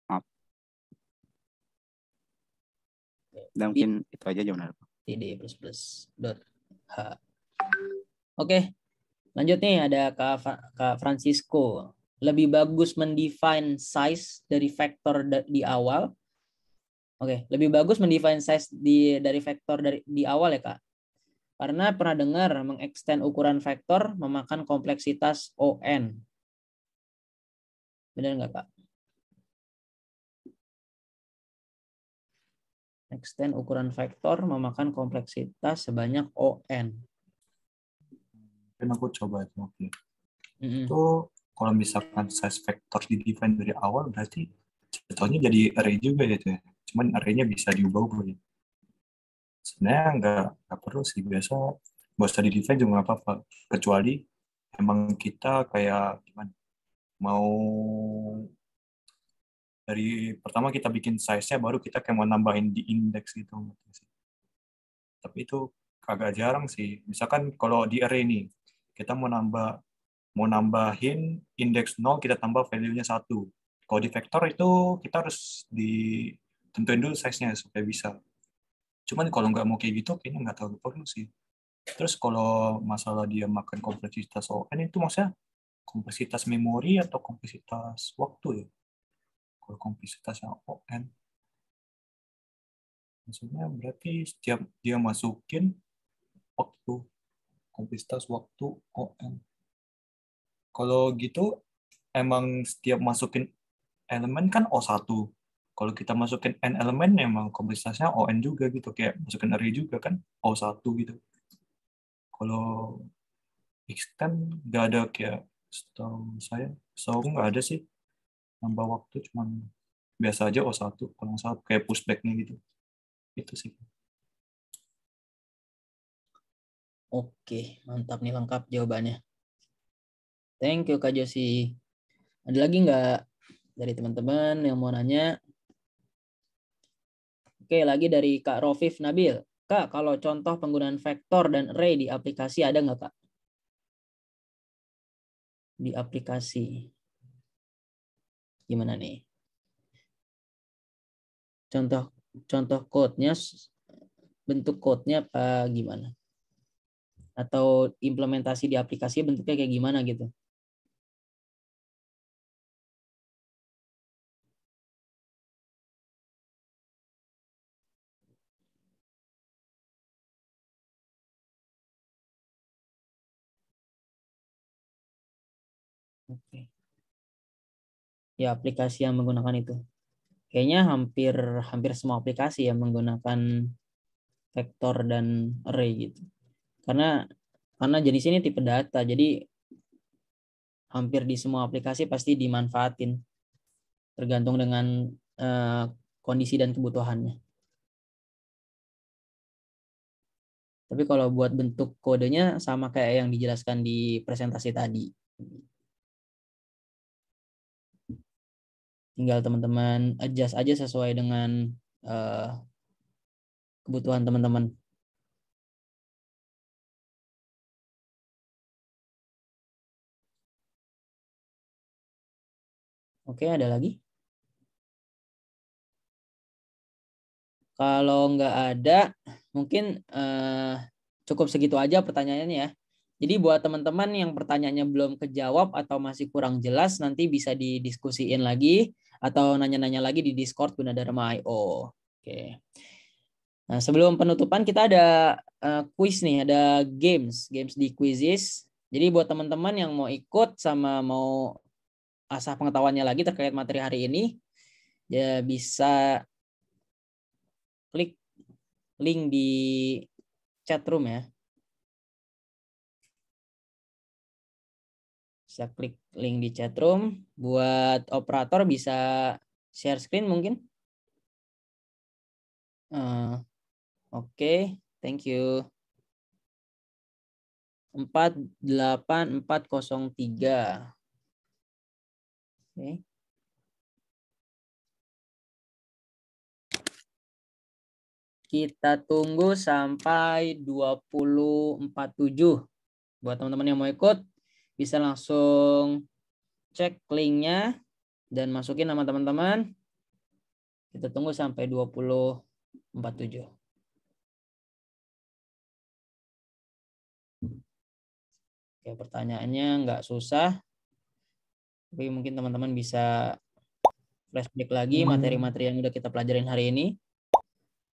Maaf. Dan mungkin itu aja jawaban aku. std++.h. Oke, lanjut nih ada Kak Francisco. Lebih bagus mendefine size dari vektor di awal. Oke, lebih bagus mendefine size dari vektor di awal ya Kak. Karena pernah dengar mengextend ukuran vektor memakan kompleksitas ON. Benar nggak, Kak? Extend ukuran vektor memakan kompleksitas sebanyak ON. Kan aku coba itu. Oke. Mm-mm. Itu kalau misalkan size vector di define dari awal berarti contohnya jadi array juga gitu ya. Cuman array-nya bisa diubah-ubah ya. Sebenarnya nggak perlu sih, biasa nggak usah di define juga nggak apa-apa. Kecuali emang kita kayak gimana, mau dari pertama kita bikin size-nya baru kita kayak mau nambahin di index gitu. Tapi itu agak jarang sih. Misalkan kalau di array ini kita mau nambahin indeks 0 kita tambah value-nya 1. Kalau di vektor itu kita harus ditentuin dulu size-nya supaya bisa. Cuman kalau nggak mau kayak gitu kayaknya nggak terlalu perlu sih. Terus kalau masalah dia makan kompleksitas ON itu maksudnya kompleksitas memori atau kompleksitas waktu ya? Kalau kompleksitasnya ON maksudnya berarti setiap dia masukin waktu, kompleksitas waktu ON. Kalau gitu emang setiap masukin elemen kan O1. Kalau kita masukin N elemen emang kompleksitasnya ON juga gitu. Kayak masukin array juga kan O1 gitu. Kalau extend nggak ada kayak setahu nggak ada sih. Nambah waktu cuman biasa aja O1. Kalau nggak salah kayak pushback-nya gitu. Itu sih. Oke, mantap nih, lengkap jawabannya. Thank you, Kak Josi. Ada lagi nggak dari teman-teman yang mau nanya? Oke, lagi dari Kak Rofif Nabil. Kak, kalau contoh penggunaan vektor dan array di aplikasi ada nggak, Kak? Di aplikasi. Gimana nih? Contoh code-nya, bentuk code-nya apa gimana? Atau implementasi di aplikasi bentuknya kayak gimana gitu? Oke. Ya, aplikasi yang menggunakan itu. Kayaknya hampir semua aplikasi yang menggunakan vektor dan array gitu. Karena jenis ini tipe data, jadi hampir di semua aplikasi pasti dimanfaatin tergantung dengan kondisi dan kebutuhannya. Tapi kalau buat bentuk kodenya sama kayak yang dijelaskan di presentasi tadi. Tinggal teman-teman adjust aja sesuai dengan kebutuhan teman-teman. Oke, ada lagi? Kalau nggak ada, mungkin cukup segitu aja pertanyaannya ya. Jadi buat teman-teman yang pertanyaannya belum kejawab atau masih kurang jelas, nanti bisa didiskusiin lagi atau nanya-nanya lagi di Discord Gunadarma.io. Oke. Nah, sebelum penutupan kita ada quiz nih, ada games di quizzes. Jadi buat teman-teman yang mau ikut sama mau asah pengetahuannya lagi terkait materi hari ini, ya bisa klik link di chat room ya. Bisa klik link di chat room. Buat operator bisa share screen mungkin. Oke, thank you. 48403. Oke. Kita tunggu sampai 2047. Buat teman-teman yang mau ikut, bisa langsung cek linknya dan masukin nama teman-teman. Kita tunggu sampai 2047. Oke, pertanyaannya nggak susah. Tapi mungkin teman-teman bisa flashback lagi materi-materi yang udah kita pelajarin hari ini.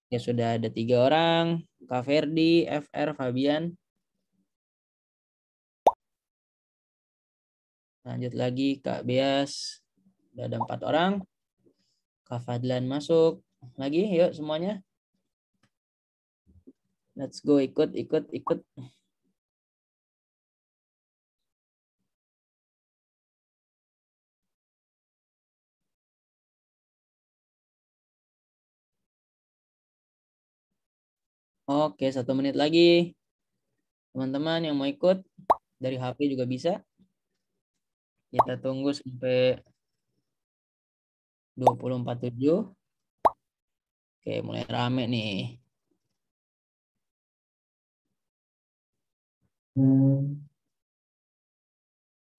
Ya sudah ada 3 orang. Kak Ferdi, FR, Fabian. Lanjut lagi Kak Beas. Sudah ada 4 orang. Kak Fadlan masuk. Lagi yuk semuanya. Let's go, ikut. Oke, 1 menit lagi. Teman-teman yang mau ikut dari HP juga bisa. Kita tunggu sampai 20.47. Oke, mulai rame nih.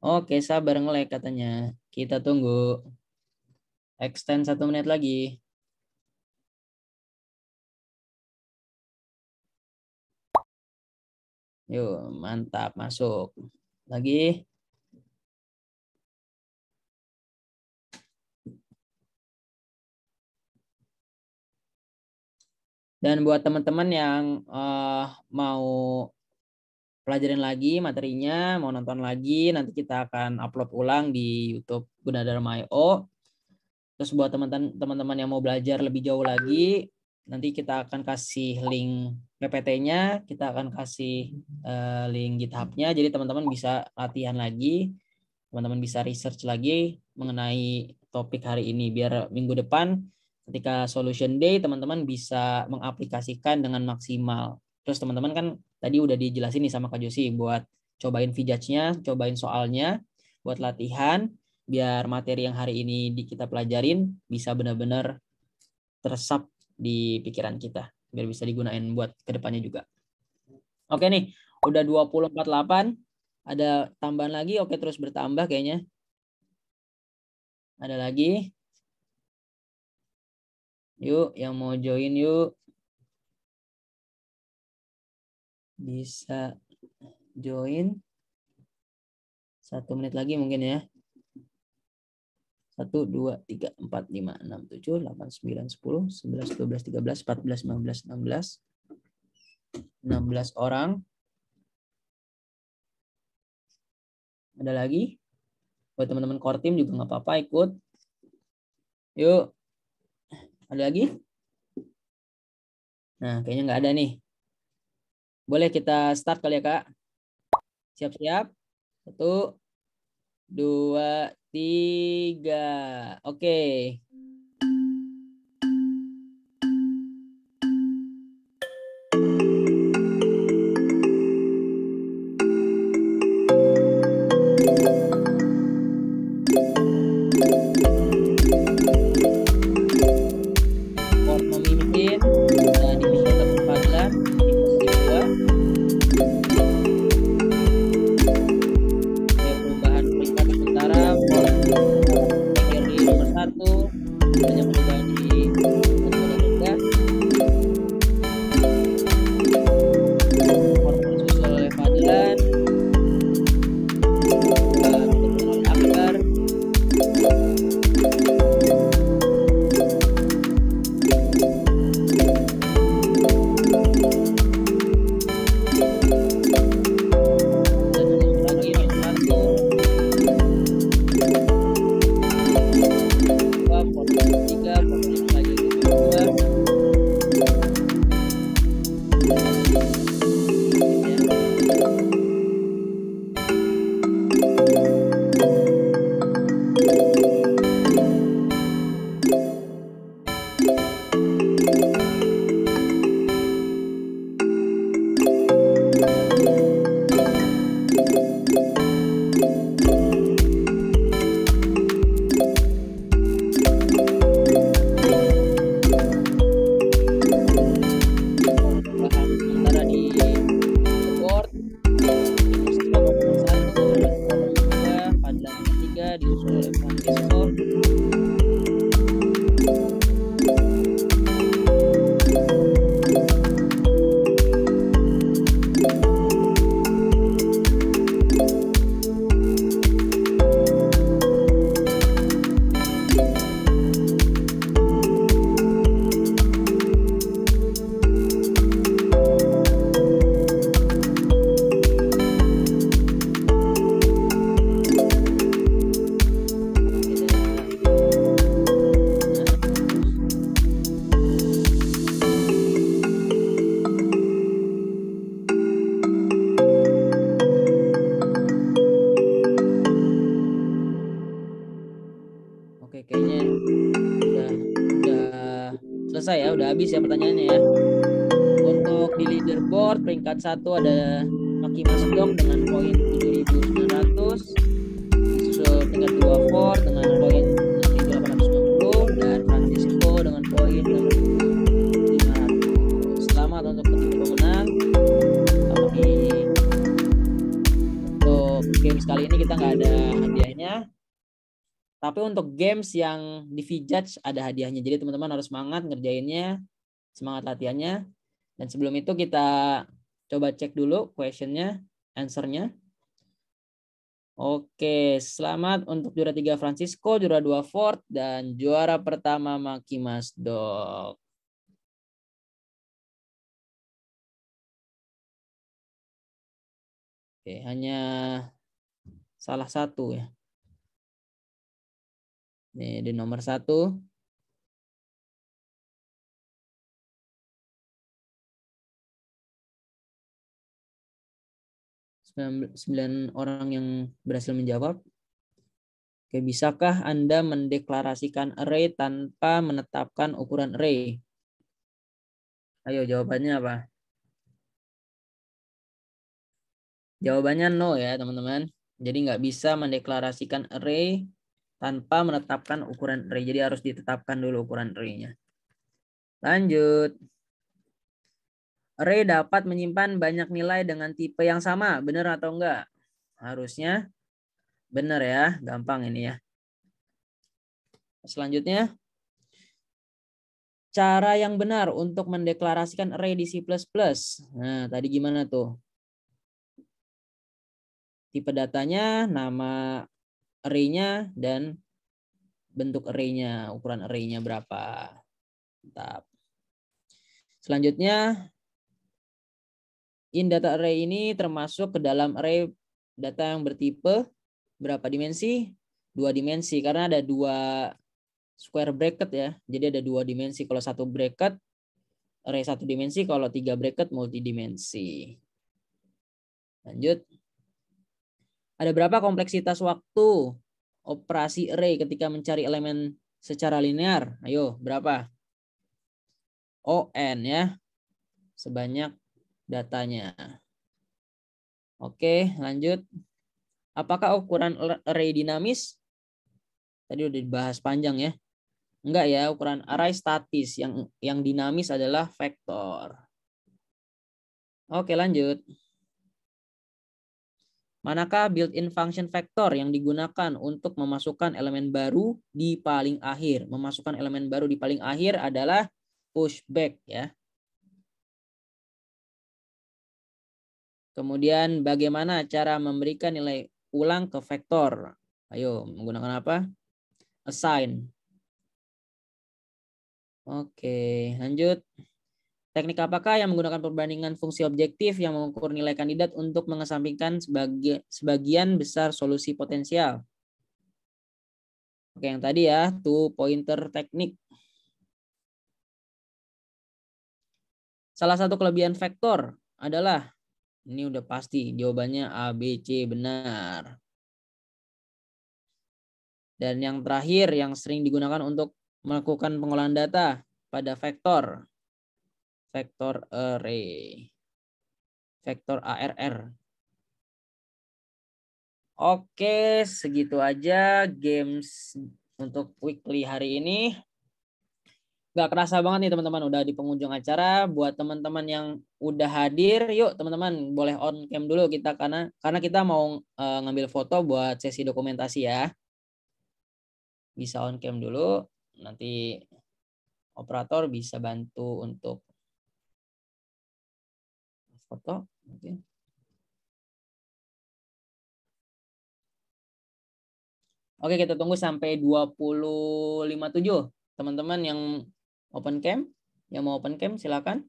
Oke, sabar nge-lag katanya. Kita tunggu. Extend 1 menit lagi. Yuk, mantap. Masuk. Lagi. Dan buat teman-teman yang mau pelajarin lagi materinya, mau nonton lagi, nanti kita akan upload ulang di YouTube Gunadarma.io. Terus buat teman-teman yang mau belajar lebih jauh lagi, nanti kita akan kasih link PPT-nya, kita akan kasih link GitHub-nya, jadi teman-teman bisa latihan lagi, teman-teman bisa research lagi mengenai topik hari ini, biar minggu depan ketika solution day teman-teman bisa mengaplikasikan dengan maksimal. Terus teman-teman kan tadi udah dijelasin nih sama Kak Josi buat cobain VJudge-nya, cobain soalnya, buat latihan, biar materi yang hari ini kita pelajarin bisa benar-benar teresap di pikiran kita, biar bisa digunain buat kedepannya juga. Oke nih, udah 20.48, ada tambahan lagi, oke terus bertambah kayaknya. Ada lagi? Yuk, yang mau join yuk. Bisa join. 1 menit lagi mungkin ya. 1, 2, 3, 4, 5, 6, 7, 8, 9, 10, 11, 12, 13, 14, 15, 16. 16 orang. Ada lagi? Buat teman-teman core team juga nggak apa-apa ikut. Yuk. Ada lagi? Nah, kayaknya nggak ada nih. Boleh kita start kali ya, Kak? Siap-siap? 1, 2, 3. Oke. Perubahan peringkat sementara nomor 1 udah habis ya pertanyaannya ya. Untuk di leaderboard peringkat 1 ada Maki Masdok dengan poin 7.900. Disusul peringkat 2 Ford dengan poin 6.890 dan Francisco dengan poin 6.500. Selamat untuk ketiga pemenang. Tapi untuk games kali ini kita nggak ada hadiahnya. Tapi untuk games yang di V-Judge ada hadiahnya. Jadi teman-teman harus semangat ngerjainnya, semangat latihannya. Dan sebelum itu kita coba cek dulu questionnya, answernya. Oke, selamat untuk juara 3 Francisco, juara 2 Ford, dan juara pertama Maki Masdok. Oke, hanya salah satu ya. Ini di nomor 1. Sembilan orang yang berhasil menjawab. Oke, bisakah Anda mendeklarasikan array tanpa menetapkan ukuran array? Ayo, jawabannya apa? Jawabannya no ya, teman-teman. Jadi nggak bisa mendeklarasikan array tanpa menetapkan ukuran array. Jadi harus ditetapkan dulu ukuran array-nya. Lanjut. Array dapat menyimpan banyak nilai dengan tipe yang sama. Benar atau enggak? Harusnya benar ya. Gampang ini ya. Selanjutnya. Cara yang benar untuk mendeklarasikan array di C++. Nah, tadi gimana tuh? Tipe datanya, nama array-nya, dan bentuk array-nya, ukuran array-nya berapa. Mantap. Selanjutnya, in data array ini termasuk ke dalam array data yang bertipe berapa dimensi? 2 dimensi, karena ada 2 square bracket ya. Jadi ada 2 dimensi kalau 1 bracket, array 1 dimensi, kalau 3 bracket multidimensi. Lanjut. Ada berapa kompleksitas waktu operasi array ketika mencari elemen secara linear? Ayo, berapa? ON ya. Sebanyak datanya. Oke, lanjut. Apakah ukuran array dinamis? Tadi udah dibahas panjang ya. Enggak ya, ukuran array statis. Yang dinamis adalah vektor. Oke, lanjut. Manakah built-in function vektor yang digunakan untuk memasukkan elemen baru di paling akhir? Memasukkan elemen baru di paling akhir adalah pushback ya. Kemudian bagaimana cara memberikan nilai ulang ke vektor? Ayo, menggunakan apa? Assign. Oke, lanjut. Teknik apakah yang menggunakan perbandingan fungsi objektif yang mengukur nilai kandidat untuk mengesampingkan sebagian besar solusi potensial? Oke, yang tadi ya, two pointer teknik. Salah satu kelebihan vektor adalah, ini udah pasti jawabannya A, B, C benar. Dan yang terakhir yang sering digunakan untuk melakukan pengolahan data pada vektor. Vektor array. Vektor ARR. Oke, segitu aja games untuk weekly hari ini. Gak kerasa banget nih teman-teman, udah di penghujung acara. Buat teman-teman yang udah hadir, yuk teman-teman boleh on cam dulu kita karena kita mau ngambil foto buat sesi dokumentasi ya. Bisa on cam dulu, nanti operator bisa bantu untuk foto. Oke. Oke, kita tunggu sampai 20.57. Teman-teman yang open cam, yang mau open cam silakan.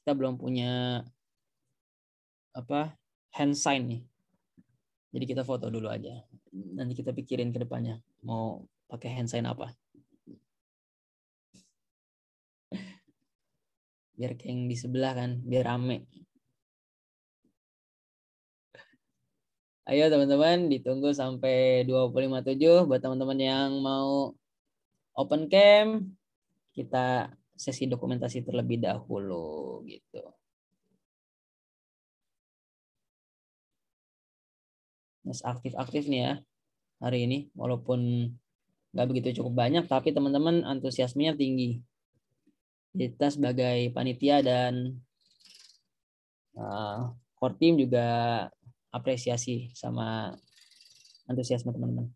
Kita belum punya hand sign nih. Jadi kita foto dulu aja. Nanti kita pikirin ke depannya mau pakai hand sign apa. Biar kayak yang di sebelah kan, biar rame. Ayo teman-teman, ditunggu sampai 20.57 buat teman-teman yang mau open cam. kita sesi dokumentasi terlebih dahulu gitu. Mas aktif-aktif nih ya hari ini, walaupun nggak begitu cukup banyak, tapi teman-teman antusiasmenya tinggi. Kita sebagai panitia dan core team juga apresiasi sama antusiasme teman-teman.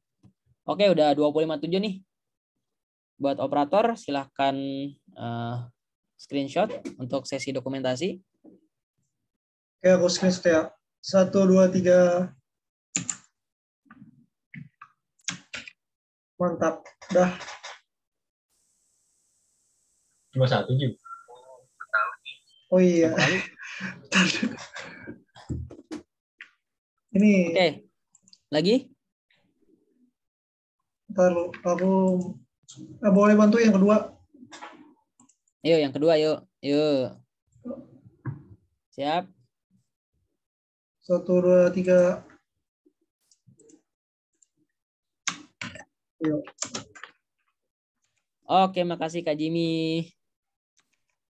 Oke, udah 25.7 nih. Buat operator, silahkan screenshot untuk sesi dokumentasi. Oke, aku screenshot ya. 1, 2, 3. Mantap. Dah. Cuma 1 juga. Oh iya. Ini. Oke. Lagi? Ntar aku boleh bantu yang kedua. Ayo yang kedua yuk. Yuk. Siap. 1, 2, 3. Yuk. Oke, makasih Kak Jimmy.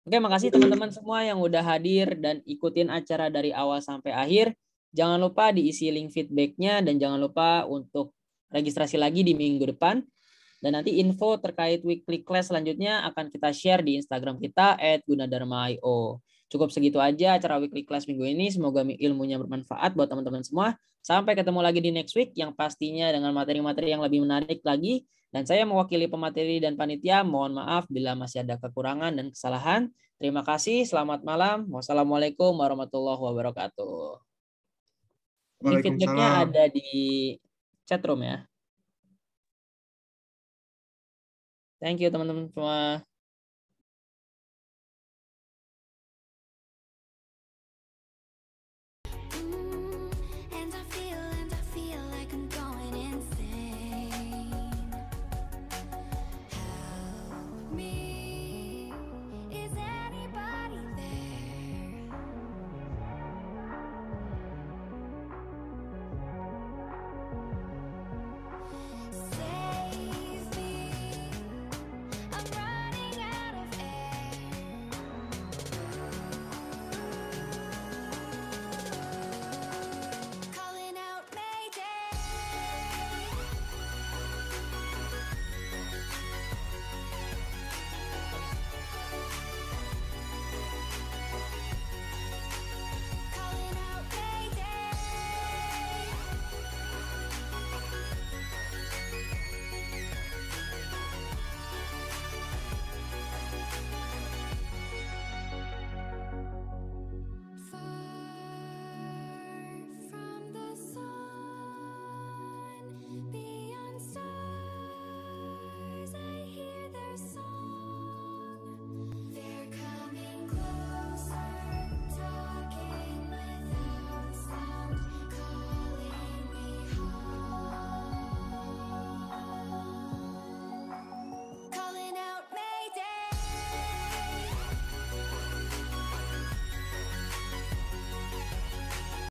Oke, makasih teman-teman semua yang udah hadir dan ikutin acara dari awal sampai akhir. Jangan lupa diisi link feedback-nya dan jangan lupa untuk registrasi lagi di minggu depan. Dan nanti info terkait weekly class selanjutnya akan kita share di Instagram kita @gunadarma.io. Cukup segitu aja acara weekly class minggu ini. Semoga ilmunya bermanfaat buat teman-teman semua. Sampai ketemu lagi di next week yang pastinya dengan materi-materi yang lebih menarik lagi. Dan saya mewakili pemateri dan panitia, mohon maaf bila masih ada kekurangan dan kesalahan. Terima kasih, selamat malam. Wassalamualaikum warahmatullahi wabarakatuh. Link feedback-nya ada di chat room ya. Thank you teman-teman semua.